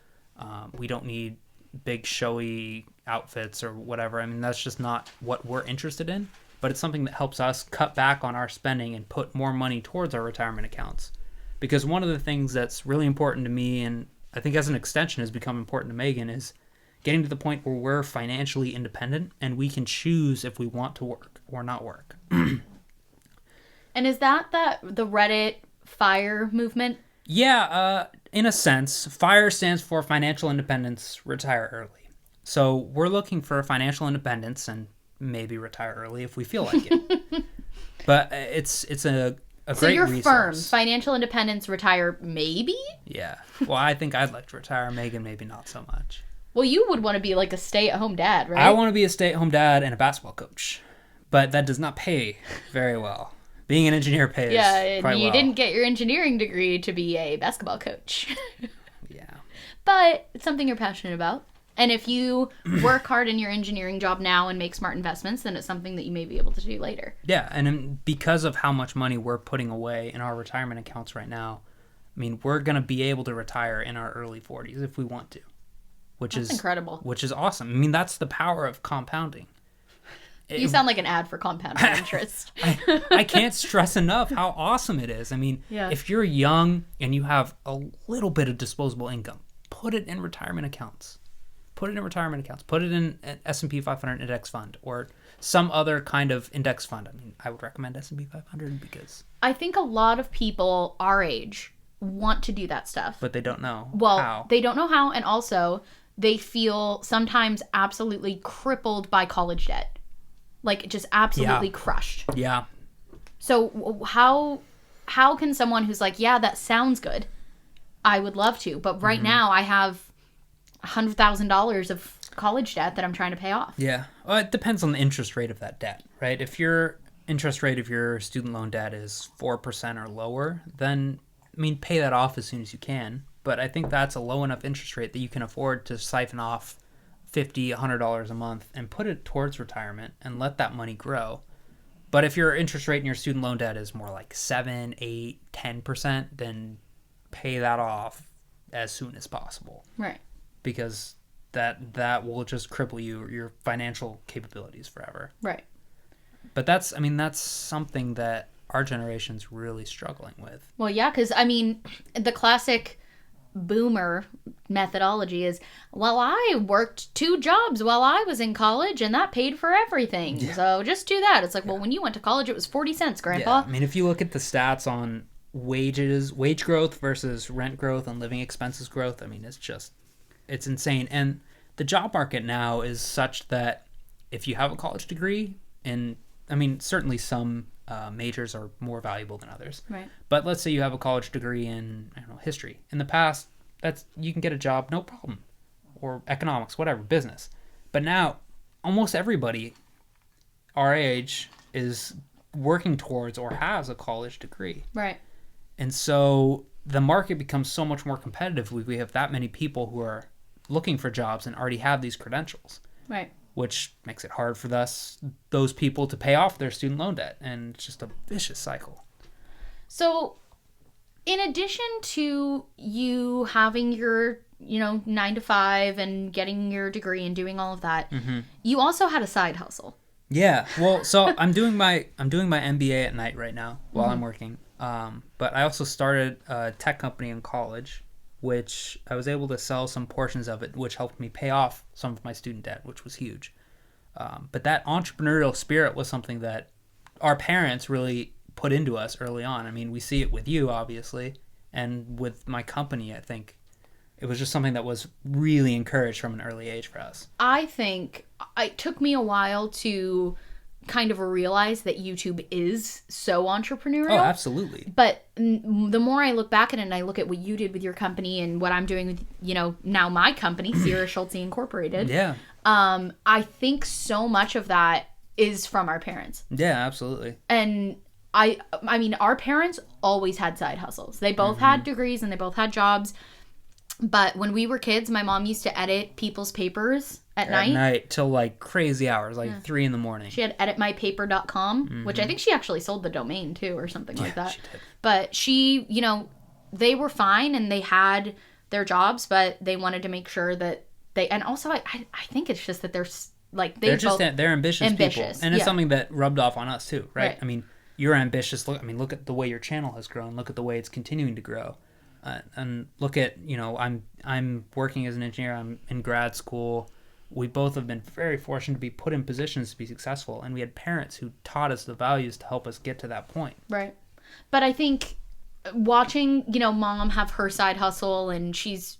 We don't need big showy outfits or whatever. I mean, that's just not what we're interested in. But it's something that helps us cut back on our spending and put more money towards our retirement accounts. Because one of the things that's really important to me, and I think as an extension has become important to Megan, is getting to the point where we're financially independent and we can choose if we want to work or not work. And is that the Reddit FIRE movement? Yeah, in a sense. FIRE stands for Financial Independence, Retire Early. So we're looking for financial independence and maybe retire early if we feel like it. But it's a great you're resource. firm. Financial independence, retire maybe? Yeah. Well, I think I'd like to retire. Megan, maybe not so much. Well, you would want to be like a stay-at-home dad, right? I want to be a stay-at-home dad and a basketball coach. But that does not pay very well. Being an engineer pays quite well. You didn't get your engineering degree to be a basketball coach. Yeah. But it's something you're passionate about. And if you work hard in your engineering job now and make smart investments, then it's something that you may be able to do later. Yeah, and because of how much money we're putting away in our retirement accounts right now, I mean, we're going to be able to retire in our early 40s if we want to. That's incredible. Which is awesome. I mean, that's the power of compounding. You sound like an ad for compounding interest. I can't stress enough how awesome it is. I mean, if you're young and you have a little bit of disposable income, put it in retirement accounts. Put it in an S&P 500 index fund or some other kind of index fund. I mean, I would recommend S&P 500 because I think a lot of people our age want to do that stuff. But they don't know how. They don't know how, and also they feel sometimes absolutely crippled by college debt. Like, just absolutely crushed. Yeah. So how can someone who's like, yeah, that sounds good, I would love to, but right now I have $100,000 of college debt that I'm trying to pay off. Yeah. Well, it depends on the interest rate of that debt, right? If your interest rate of your student loan debt is 4% or lower, then, I mean, pay that off as soon as you can. But I think that's a low enough interest rate that you can afford to siphon off $50, $100 a month and put it towards retirement and let that money grow. But if your interest rate in your student loan debt is more like 7, 8, 10%, then pay that off as soon as possible. Right. Because that will just cripple your financial capabilities forever. Right. But that's something that our generation's really struggling with. Well, yeah, because, I mean, the classic boomer methodology is, well, I worked 2 jobs while I was in college and that paid for everything. Yeah. So just do that. It's like, well, when you went to college, it was 40 cents, Grandpa. Yeah. I mean, if you look at the stats on wage growth versus rent growth and living expenses growth, I mean, it's insane. And the job market now is such that if you have a college degree, and I mean, certainly some majors are more valuable than others. Right. But let's say you have a college degree in, I don't know, history. In the past, you can get a job, no problem. Or economics, whatever, business. But now, almost everybody our age is working towards or has a college degree. Right. And so the market becomes so much more competitive. We have that many people who are looking for jobs and already have these credentials. Right. Which makes it hard for those people to pay off their student loan debt. And it's just a vicious cycle. So, in addition to you having your, 9 to 5 and getting your degree and doing all of that, you also had a side hustle. Yeah. Well, so I'm doing my MBA at night right now while I'm working. But I also started a tech company in college, which I was able to sell some portions of it, which helped me pay off some of my student debt, which was huge. But that entrepreneurial spirit was something that our parents really put into us early on. I mean, we see it with you, obviously, and with my company, I think. It was just something that was really encouraged from an early age for us. I think it took me a while to kind of realize that YouTube is so entrepreneurial. Oh, absolutely. But the more I look back at it and I look at what you did with your company and what I'm doing with, now my company, Sierra Schultzzie Incorporated. Yeah. I think so much of that is from our parents. Yeah, absolutely. And I mean, our parents always had side hustles. They both had degrees and they both had jobs. But when we were kids, my mom used to edit people's papers at night. At night till like crazy hours, like 3 a.m. She had editmypaper.com, which I think she actually sold the domain too or something like that. She did. But she, they were fine and they had their jobs, but they wanted to make sure that and also I think it's just that they're ambitious people. And it's something that rubbed off on us too, right? I mean, you're ambitious. Look at the way your channel has grown. Look at the way it's continuing to grow. And look at, I'm working as an engineer. I'm in grad school. We both have been very fortunate to be put in positions to be successful. And we had parents who taught us the values to help us get to that point. Right. But I think watching, mom have her side hustle and she's,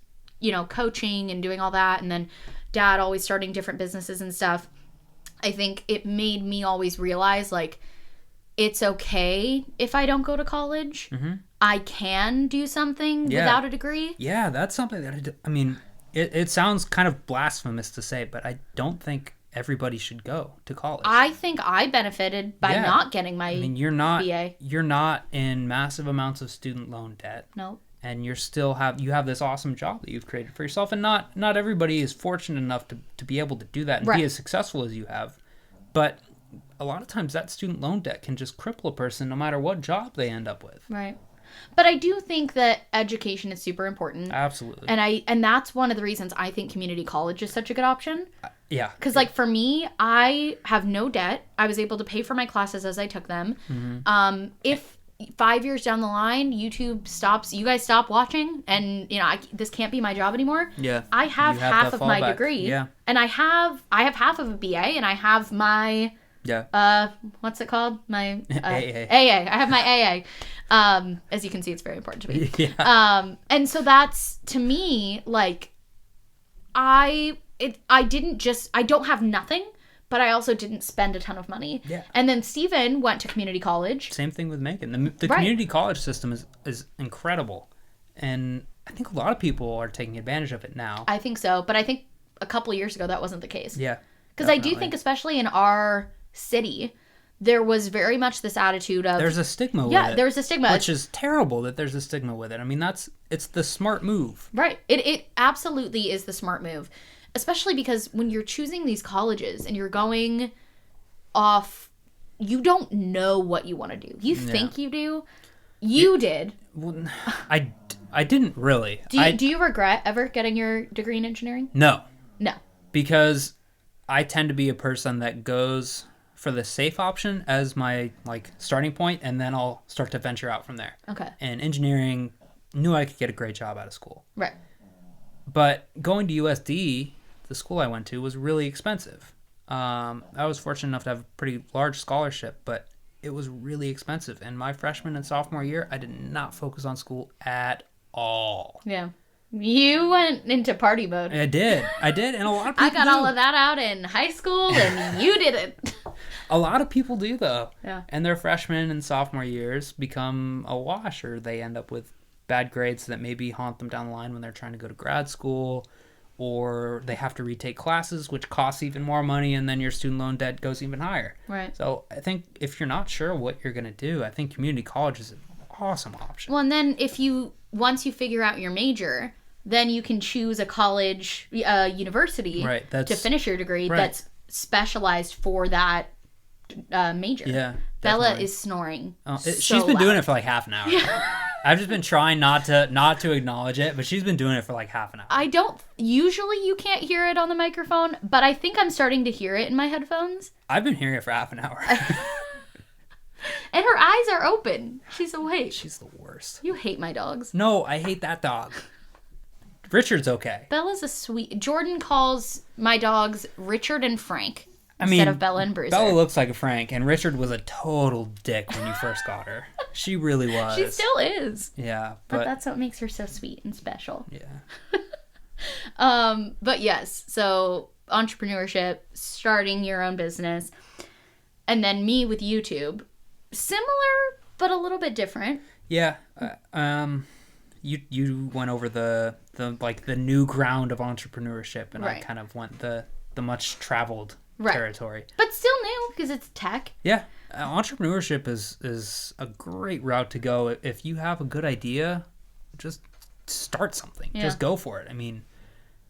coaching and doing all that. And then dad always starting different businesses and stuff. I think it made me always realize, like, it's okay if I don't go to college. I can do something without a degree. Yeah, that's something that, it sounds kind of blasphemous to say, but I don't think everybody should go to college. I think I benefited by not getting my BA. You're not in massive amounts of student loan debt. No. And you have this awesome job that you've created for yourself. And not everybody is fortunate enough to be able to do that and be as successful as you have. But a lot of times that student loan debt can just cripple a person no matter what job they end up with. Right. But I do think that education is super important. Absolutely. And that's one of the reasons I think community college is such a good option. Yeah. Because, like, for me, I have no debt. I was able to pay for my classes as I took them. If 5 years down the line, YouTube stops, you guys stop watching, and, this can't be my job anymore. Yeah. I have half of my degree. Yeah. And I have half of a BA, and I have my... Yeah. What's it called? My AA. I have my AA. As you can see, it's very important to me. Yeah. And so that's, to me, like, I don't have nothing, but I also didn't spend a ton of money. Yeah. And then Steven went to community college. Same thing with Megan. The community college system is incredible, and I think a lot of people are taking advantage of it now. I think so, but I think a couple of years ago that wasn't the case. Yeah. Because I do think, especially in our city, there was very much this attitude of... There's a stigma with it. Yeah, there's a stigma. Which is terrible that there's a stigma with it. I mean, it's the smart move. Right. It absolutely is the smart move. Especially because when you're choosing these colleges and you're going off, you don't know what you want to do. You think you do. You did. Well, I didn't really. Do you regret ever getting your degree in engineering? No. No. Because I tend to be a person that goes for the safe option as my starting point, and then I'll start to venture out from there. Okay. And engineering knew I could get a great job out of school. Right. But going to USD, the school I went to, was really expensive. I was fortunate enough to have a pretty large scholarship, but it was really expensive. And my freshman and sophomore year, I did not focus on school at all. Yeah. You went into party mode. I did. And a lot of people I got do. all of that out in high school, and you didn't. A lot of people do, though. Yeah. And their freshman and sophomore years become a wash, or they end up with bad grades that maybe haunt them down the line when they're trying to go to grad school, or they have to retake classes, which costs even more money, and then your student loan debt goes even higher. Right. So I think if you're not sure what you're going to do, I think community college is an awesome option. Well, and then once you figure out your major, then you can choose a college, university Right, to finish your degree right. that's specialized for that major. Yeah, Bella definitely. is snoring. She's been doing it for like half an hour. I've just been trying not to acknowledge it, but she's been doing it for like half an hour. Usually you can't hear it on the microphone, but I think I'm starting to hear it in my headphones. I've been hearing it for half an hour. And her eyes are open. She's awake. She's the worst. You hate my dogs. No, I hate that dog. Richard's okay. Bella's a sweet... Jordan calls my dogs Richard and Frank instead of Bella and Bruiser. Bella looks like a Frank, and Richard was a total dick when you first got her. She really was. She still is. Yeah, But that's what makes her so sweet and special. Yeah. But yes, so entrepreneurship, starting your own business, and then me with YouTube. Similar, but a little bit different. Yeah. You went over the new ground of entrepreneurship, and Right. I kind of went the much traveled Right. territory. But still new, because it's tech. Yeah, entrepreneurship is a great route to go. If you have a good idea, just start something. Yeah. Just go for it. I mean,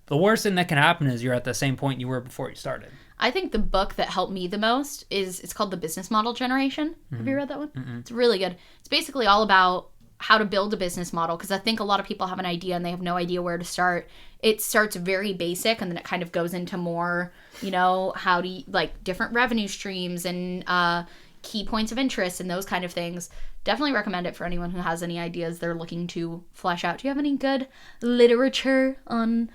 the worst thing that can happen is you're at the same point you were before you started. I think the book that helped me the most it's called The Business Model Generation. Have you read that one? Mm-mm. It's really good. It's basically all about how to build a business model, because I think a lot of people have an idea and they have no idea where to start. It starts very basic, and then it kind of goes into more, how do you, like, different revenue streams and key points of interest and those kind of things. Definitely recommend it for anyone who has any ideas they're looking to flesh out. Do you have any good literature on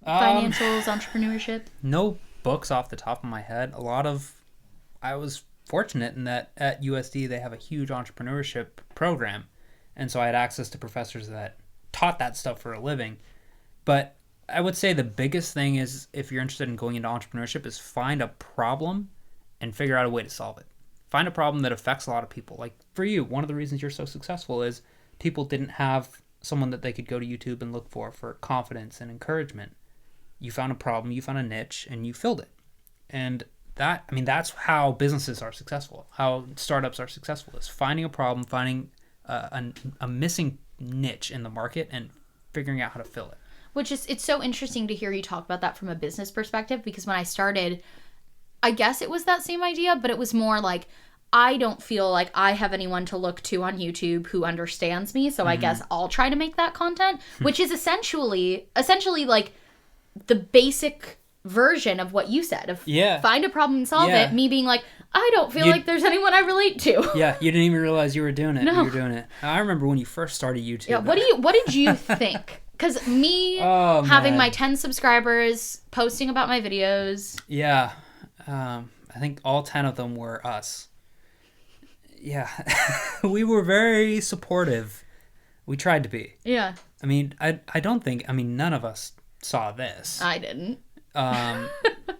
financials, entrepreneurship? No books off the top of my head. I was fortunate in that at USD they have a huge entrepreneurship program, and so I had access to professors that taught that stuff for a living. But I would say the biggest thing is, if you're interested in going into entrepreneurship, is find a problem and figure out a way to solve it. Find a problem that affects a lot of people. Like for you, one of the reasons you're so successful is people didn't have someone that they could go to YouTube and look for confidence and encouragement. You found a problem, you found a niche, and you filled it. And that's how businesses are successful, how startups are successful, is finding a problem, finding a missing niche in the market and figuring out how to fill it. It's so interesting to hear you talk about that from a business perspective, because when I started, I guess it was that same idea, but it was more like, I don't feel like I have anyone to look to on YouTube who understands me, so I guess I'll try to make that content, which is essentially like the basic version of what you said, of find a problem and solve it. Me being like, I don't feel like there's anyone I relate to. Yeah, you didn't even realize you were doing it. No. You were doing it. I remember when you first started YouTube. Yeah, what did you think? Because me having my 10 subscribers, posting about my videos. Yeah, I think all 10 of them were us. Yeah, we were very supportive. We tried to be. Yeah. I mean, I don't think, none of us saw this. I didn't.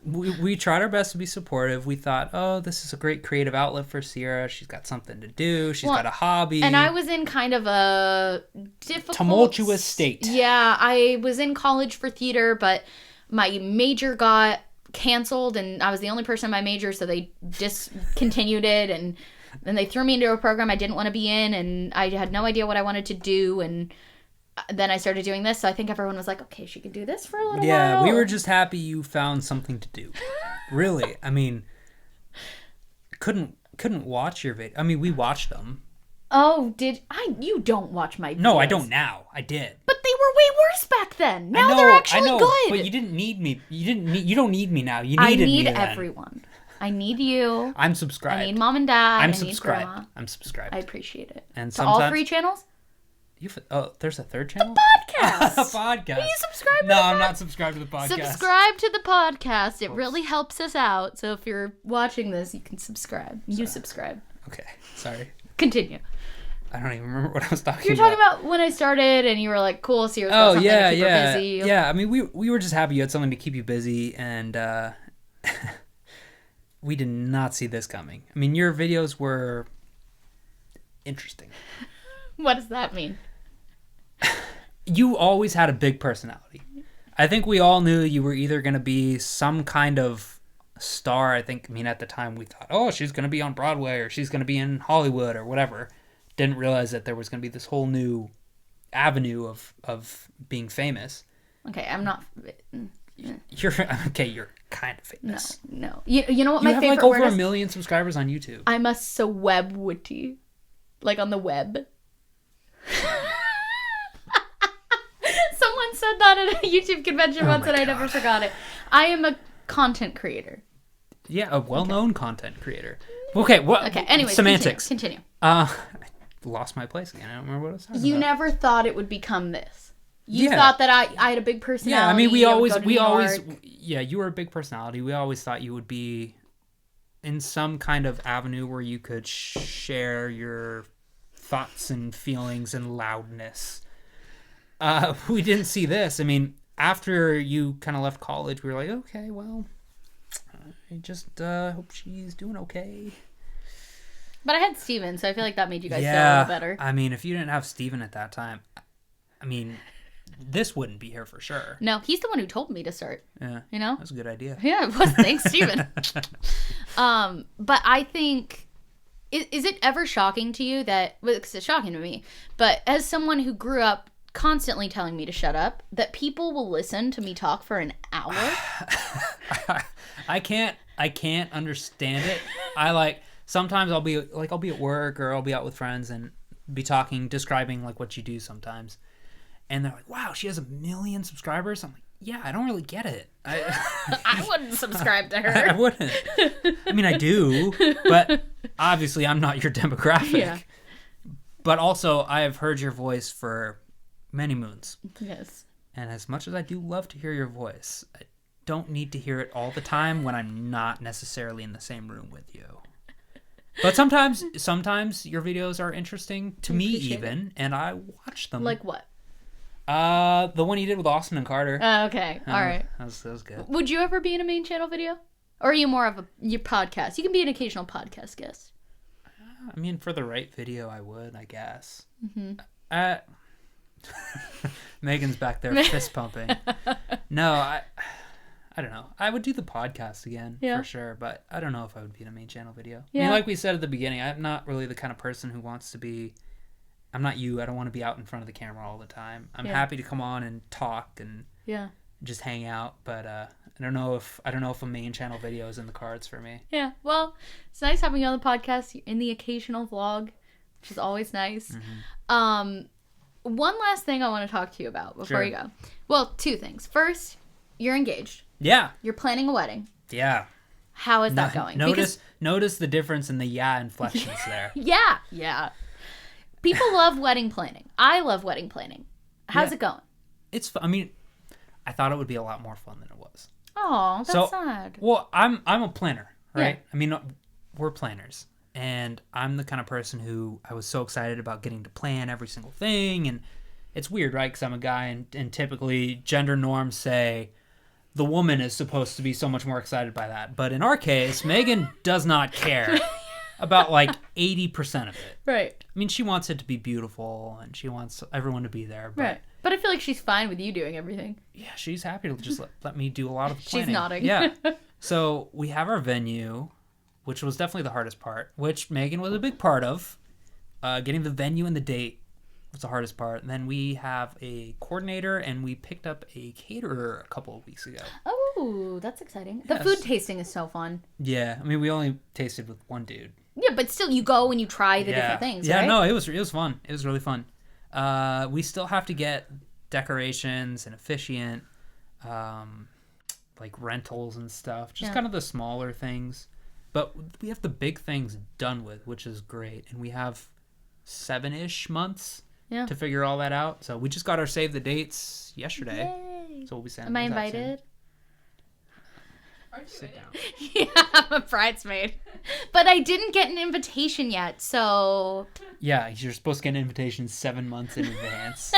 We tried our best to be supportive. We thought, oh, this is a great creative outlet for Sierra. She's got something to do. She's got a hobby. And I was in kind of a difficult... tumultuous state. Yeah, I was in college for theater, but my major got canceled, and I was the only person in my major, so they discontinued it, and then they threw me into a program I didn't want to be in, and I had no idea what I wanted to do, and then I started doing this, so I think everyone was like, okay, she could do this for a little while. Yeah, we were just happy you found something to do. Really. Couldn't watch your video. We watched them. Oh, you don't watch my videos. No, I don't now. I did. But they were way worse back then. Now they're actually good. But you didn't need me. You don't need me now. You needed me then. I need everyone. I need you. I'm subscribed. I need mom and dad. I'm I subscribed. need grandma. I'm subscribed. I appreciate it. And to all 3 channels? There's a third channel? Podcast. A podcast. Will you subscribe to No, the I'm not subscribed to the podcast. Subscribe to the podcast. It really helps us out. So if you're watching this, you can subscribe. You subscribe. Okay, sorry. Continue. I don't even remember what I was talking about. You're talking about when I started and you were like, cool, so you're something to keep her busy. Yeah, I mean, we were just happy you had something to keep you busy, and we did not see this coming. I mean, your videos were interesting. What does that mean? You always had a big personality. I think we all knew you were either going to be some kind of star. I mean, at the time we thought, oh, she's going to be on Broadway or she's going to be in Hollywood or whatever. Didn't realize that there was going to be this whole new avenue of being famous. Okay, I'm not. You're kind of famous. No. You know what You my have favorite like over word 1 is? million subscribers on YouTube. I'm a celeb witty. Like on the web. Someone said that at a YouTube convention once and I never forgot it. I am a content creator. Yeah, a well-known content creator. Okay, what? Okay, anyways, semantics. Continue. I lost my place again. I don't remember what I was talking You about. never thought it would become this. You Yeah. thought that I had a big personality. Yeah, I mean, yeah, you were a big personality. We always thought you would be in some kind of avenue where you could share your thoughts and feelings and loudness. We didn't see this. I mean, after you kind of left college, we were like, okay, well, I just hope she's doing okay. But I had Steven, so I feel like that made you guys feel a little better. I mean, if you didn't have Steven at that time, I mean, this wouldn't be here for sure. No, he's the one who told me to start. Yeah. You know? That's a good idea. Yeah, it was. Thanks, Steven. But I think, is it ever shocking to you that, well, it's shocking to me, but as someone who grew up constantly telling me to shut up, that people will listen to me talk for an hour? I can't understand it. Sometimes I'll be at work or I'll be out with friends and be describing like what you do sometimes. And they're like, wow, she has 1 million subscribers. I'm like, yeah, I don't really get it. I wouldn't subscribe to her. I wouldn't. I mean, I do, but obviously I'm not your demographic. Yeah. But also, I have heard your voice for many moons. Yes. And as much as I do love to hear your voice, I don't need to hear it all the time when I'm not necessarily in the same room with you. But sometimes your videos are interesting to me even, and I watch them. Like what? The one you did with Austin and Carter. Okay, all right. That was good. Would you ever be in a main channel video? Or are you more of your podcast? You can be an occasional podcast guest. I mean, for the right video, I would, I guess. Mm-hmm. Megan's back there fist pumping. No, I don't know. I would do the podcast again for sure, but I don't know if I would be in a main channel video. Yeah. I mean, like we said at the beginning, I'm not really the kind of person who wants to be. I'm not you. I don't want to be out in front of the camera all the time. I'm happy to come on and talk and just hang out, but I don't know if a main channel video is in the cards for me. Yeah. Well, it's nice having you on the podcast. You're in the occasional vlog, which is always nice. Mm-hmm. One last thing I want to talk to you about before you go. Well, two things. First, you're engaged. Yeah. You're planning a wedding. Yeah. How is that going? Notice the difference in the inflections there. Yeah. People love wedding planning. I love wedding planning. How's it going? It's. I mean, I thought it would be a lot more fun than it was. Oh, that's sad. Well, I'm a planner, right? Yeah. I mean, we're planners, and I'm the kind of person who I was so excited about getting to plan every single thing, and it's weird, right? Because I'm a guy, and typically gender norms say the woman is supposed to be so much more excited by that, but in our case, Megan does not care about like 80% of it. Right. I mean, she wants it to be beautiful, and she wants everyone to be there. But right. But I feel like she's fine with you doing everything. Yeah, she's happy to just let me do a lot of the planning. She's nodding. Yeah. So we have our venue, which was definitely the hardest part, which Megan was a big part of. Getting the venue and the date was the hardest part. And then we have a coordinator, and we picked up a caterer a couple of weeks ago. Oh, that's exciting. The Yes. food tasting is so fun. Yeah. I mean, we only tasted with one dude. Yeah, but still, you go and you try the different things, right? Yeah, no, it was fun. It was really fun. We still have to get decorations and officiant, like rentals and stuff. Just kind of the smaller things. But we have the big things done with, which is great. And we have 7-ish months to figure all that out. So we just got our save the dates yesterday. Yay. So we'll be sending Am I those out soon. invited? Aren't you Sit in down. it? Yeah, I'm a bridesmaid. But I didn't get an invitation yet, so Yeah, you're supposed to get an invitation 7 months in advance.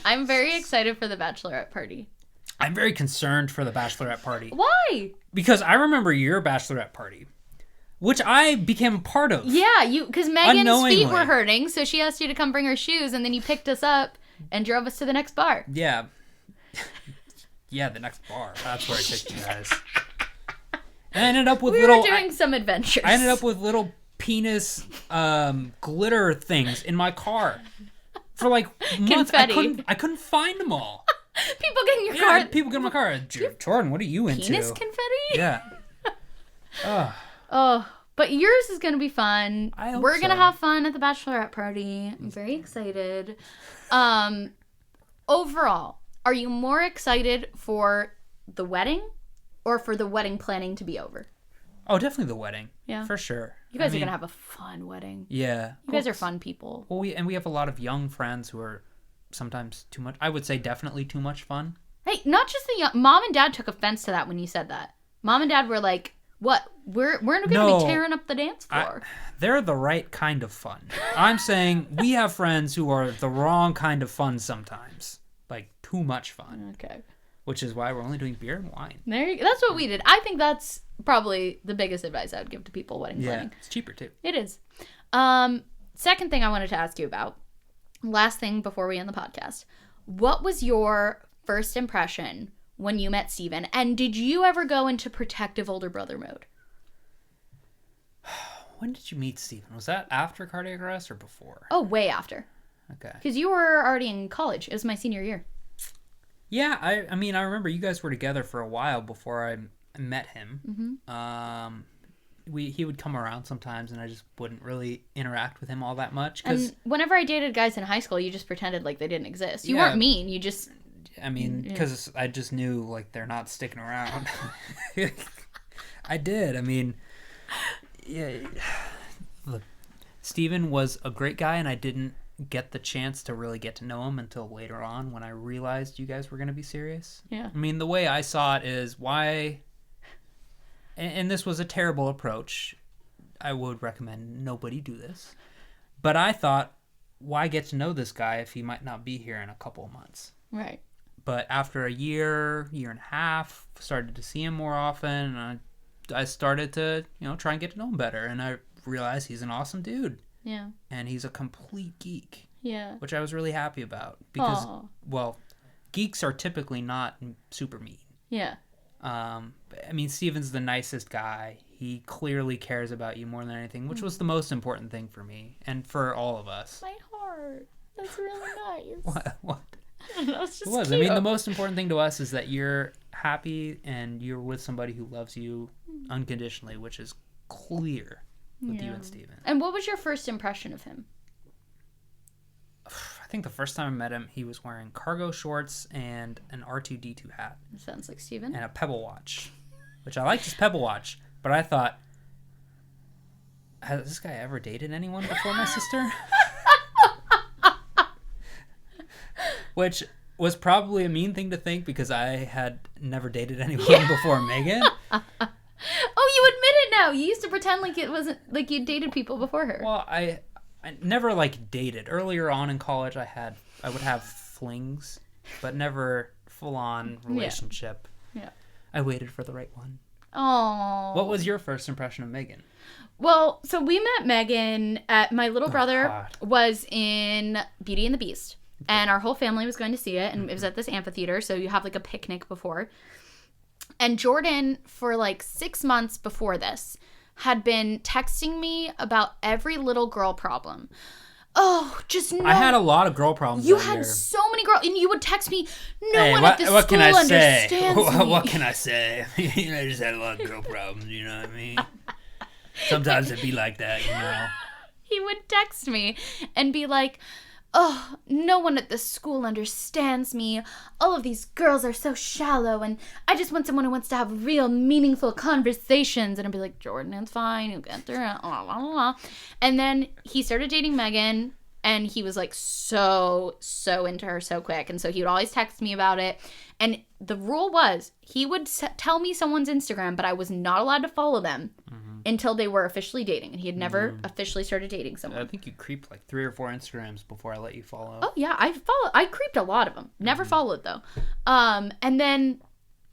I'm very excited for the bachelorette party. I'm very concerned for the bachelorette party. Why? Because I remember your bachelorette party, which I became a part of. Yeah, because Megan's Unknowingly. feet were hurting, so she asked you to come bring her shoes, and then you picked us up and drove us to the next bar. Yeah. Yeah, the next bar. That's where I took you guys. And I ended up with We little... were doing some adventures. I ended up with little penis glitter things in my car. For like months. Confetti. I couldn't find them all. people get in your Yeah, car. people get in my car. Jordan, what are you into? Penis confetti? Yeah. Ugh. Oh, but yours is going to be fun. I hope We're going to so. have fun at the bachelorette party. I'm very excited. Overall, are you more excited for the wedding or for the wedding planning to be over? Oh, definitely the wedding. Yeah. For sure. You guys I mean, are going to have a fun wedding. Yeah. You guys are fun people. Well, we have a lot of young friends who are sometimes too much. I would say definitely too much fun. Hey, not just the young... Mom and Dad took offense to that when you said that. Mom and Dad were like, what? We're going to No. be tearing up the dance floor. They're the right kind of fun. I'm saying we have friends who are the wrong kind of fun sometimes. Like, too much fun. Okay. Which is why we're only doing beer and wine. That's what we did. I think that's probably the biggest advice I would give to people wedding planning. It's cheaper too. It is. Second thing I wanted to ask you about, last thing before we end the podcast. What was your first impression when you met Steven? And did you ever go into protective older brother mode? When did you meet Steven? Was that after cardiac arrest or before? Oh, way after. Okay. Because you were already in college. It was my senior year. Yeah, I mean, I remember you guys were together for a while before I met him. Mm-hmm. He would come around sometimes, and I just wouldn't really interact with him all that much. And whenever I dated guys in high school, you just pretended like they didn't exist. You Yeah. weren't mean. You just... I mean, because I just knew, like, they're not sticking around. I did. I mean, yeah. Look, Steven was a great guy, and I didn't get the chance to really get to know him until later on when I realized you guys were going to be serious. Yeah. I mean, the way I saw it is why... And this was a terrible approach. I would recommend nobody do this. But I thought, why get to know this guy if he might not be here in a couple of months? Right. But after a year and a half, started to see him more often, and I started to, try and get to know him better. And I realized he's an awesome dude. Yeah. And he's a complete geek, Yeah. which I was really happy about. Because, Aw. well, geeks are typically not super mean. Yeah. I mean, Steven's the nicest guy. He clearly cares about you more than anything, which was the most important thing for me and for all of us. My heart. That's really nice. What? That's just It was. cute. I mean, the most important thing to us is that you're happy and you're with somebody who loves you unconditionally, which is clear with you and Steven. And what was your first impression of him? I think the first time I met him, he was wearing cargo shorts and an R2-D2 hat Sounds like Steven. and a Pebble watch, which I liked his Pebble watch, but I thought, has this guy ever dated anyone before my sister? Which was probably a mean thing to think because I had never dated anyone before Megan. Oh, you admit it now. You used to pretend like it wasn't like you dated people before her. Well, I never dated. Earlier on in college, I would have flings, but never full on relationship. Yeah. I waited for the right one. Oh. What was your first impression of Megan? Well, so we met Megan at my little brother God. was in Beauty and the Beast. And our whole family was going to see it. And it was at this amphitheater. So you have a picnic before. And Jordan, for 6 months before this, had been texting me about every little girl problem. Oh, just no. I had a lot of girl problems. You that had year. so many girls. And you would text me, no Hey, one at this what school can I say? understands me. What can I say? I just had a lot of girl problems, you know what I mean? Sometimes it'd be like that, He would text me and be like, oh, no one at this school understands me. All of these girls are so shallow, and I just want someone who wants to have real, meaningful conversations. And I'd be like, Jordan, it's fine. You'll get through it. And then he started dating Megan, And he was like so into her so quick. And so he would always text me about it. And the rule was he would tell me someone's Instagram, but I was not allowed to follow them until they were officially dating. And he had never officially started dating someone. I think you creeped like 3 or 4 Instagrams before I let you follow. Oh, yeah. I creeped a lot of them. Never followed, though. And then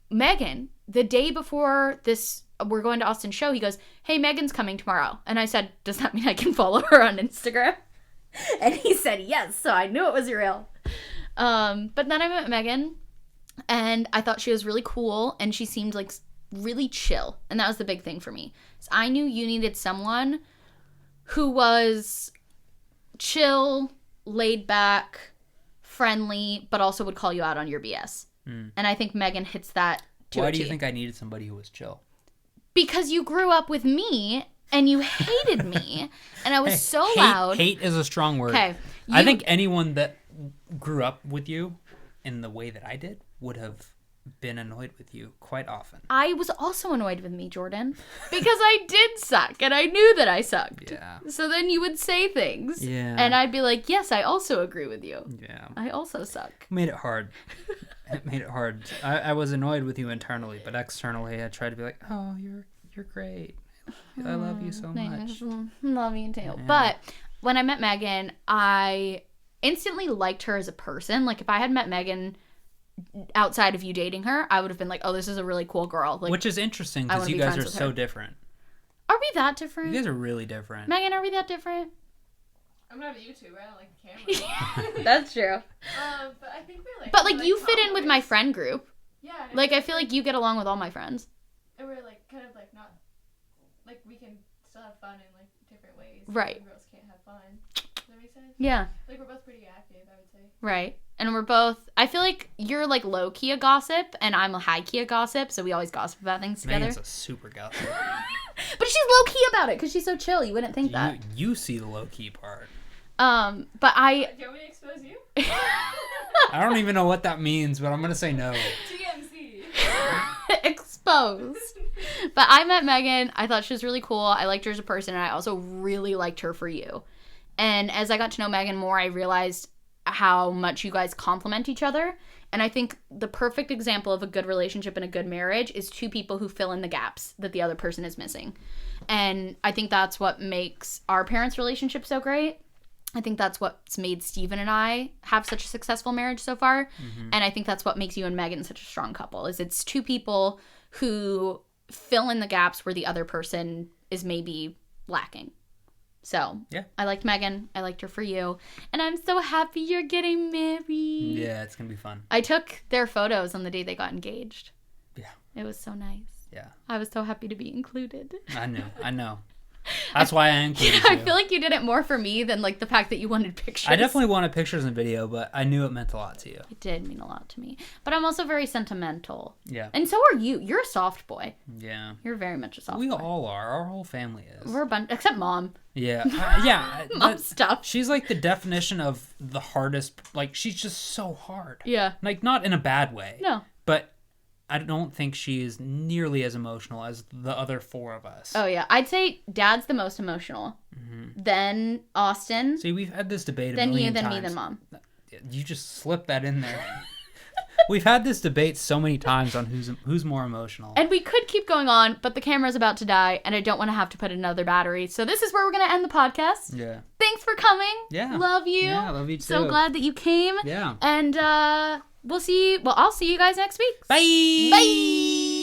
Megan, the day before this, we're going to Austin's show, he goes, hey, Megan's coming tomorrow. And I said, does that mean I can follow her on Instagram? And he said yes, so I knew it was real. But then I met Megan, and I thought she was really cool, and she seemed like really chill. And that was the big thing for me. So I knew you needed someone who was chill, laid back, friendly, but also would call you out on your BS. And I think Megan hits that to a T. Why do you think I needed somebody who was chill? Because you grew up with me, and you hated me, and I was so loud. Hate is a strong word. Okay. I think anyone that grew up with you in the way that I did would have been annoyed with you quite often. I was also annoyed with me, Jordan, because I did suck, and I knew that I sucked. Yeah. So then you would say things, Yeah. and I'd be like, yes, I also agree with you. Yeah. I also suck. Made it hard. It made it hard. I was annoyed with you internally, but externally I tried to be like, oh, you're great. I love you so much. Love you too. Yeah. But when I met Megan, I instantly liked her as a person. Like, if I had met Megan outside of you dating her, I would have been like, oh, this is a really cool girl. Like, which is interesting because you guys are so different. Are we that different? You guys are really different. Megan, are we that different? I'm not a YouTuber. I don't like the camera. That's true. But I think we like. But like, you fit in with my friend group. Yeah. Like, I feel like you get along with all my friends. And we're like kind of like not like we can still have fun in like different ways. Right. Girls can't have fun. Does that make sense? Yeah. Like we're both pretty active, I would say. Right. And we're both, I feel like you're like low key a gossip and I'm a high key a gossip, so we always gossip about things together. Megan's a super gossip. But she's low key about it because she's so chill. You wouldn't think that. You see the low key part. But I. Do you want me to expose you? I don't even know what that means, but I'm gonna say no. TMC. Exposed. But I met Megan. I thought she was really cool. I liked her as a person, and I also really liked her for you. And as I got to know Megan more, I realized how much you guys complement each other. And I think the perfect example of a good relationship and a good marriage is two people who fill in the gaps that the other person is missing. And I think that's what makes our parents' relationship so great. I think that's what's made Steven and I have such a successful marriage so far. Mm-hmm. And I think that's what makes you and Megan such a strong couple, is it's two people who fill in the gaps where the other person is maybe lacking. So, yeah. I liked Megan. I liked her for you. And I'm so happy you're getting married. Yeah, it's going to be fun. I took their photos on the day they got engaged. Yeah. It was so nice. Yeah. I was so happy to be included. I know. That's why I included you. I feel like you did it more for me than like the fact that you wanted pictures. I definitely wanted pictures and video, but I knew it meant a lot to you. It did mean a lot to me. But I'm also very sentimental. Yeah. And so are you. You're a soft boy. Yeah. You're very much a soft boy. We all are. Our whole family is. We're a bunch, except Mom. Yeah. Yeah. Mom stuff. She's like the definition of the hardest. Like, she's just so hard. Yeah. Like, not in a bad way. No. But I don't think she is nearly as emotional as the other 4 of us. Oh, yeah. I'd say Dad's the most emotional. Mm-hmm. Then Austin. See, we've had this debate then a million times. Then you, then me, then Mom. You just slipped that in there. We've had this debate so many times on who's more emotional. And we could keep going on, but the camera's about to die, and I don't want to have to put another battery. So this is where we're going to end the podcast. Yeah. Thanks for coming. Yeah. Love you. Yeah, love you too. So glad that you came. Yeah. And I'll see you guys next week. Bye. Bye.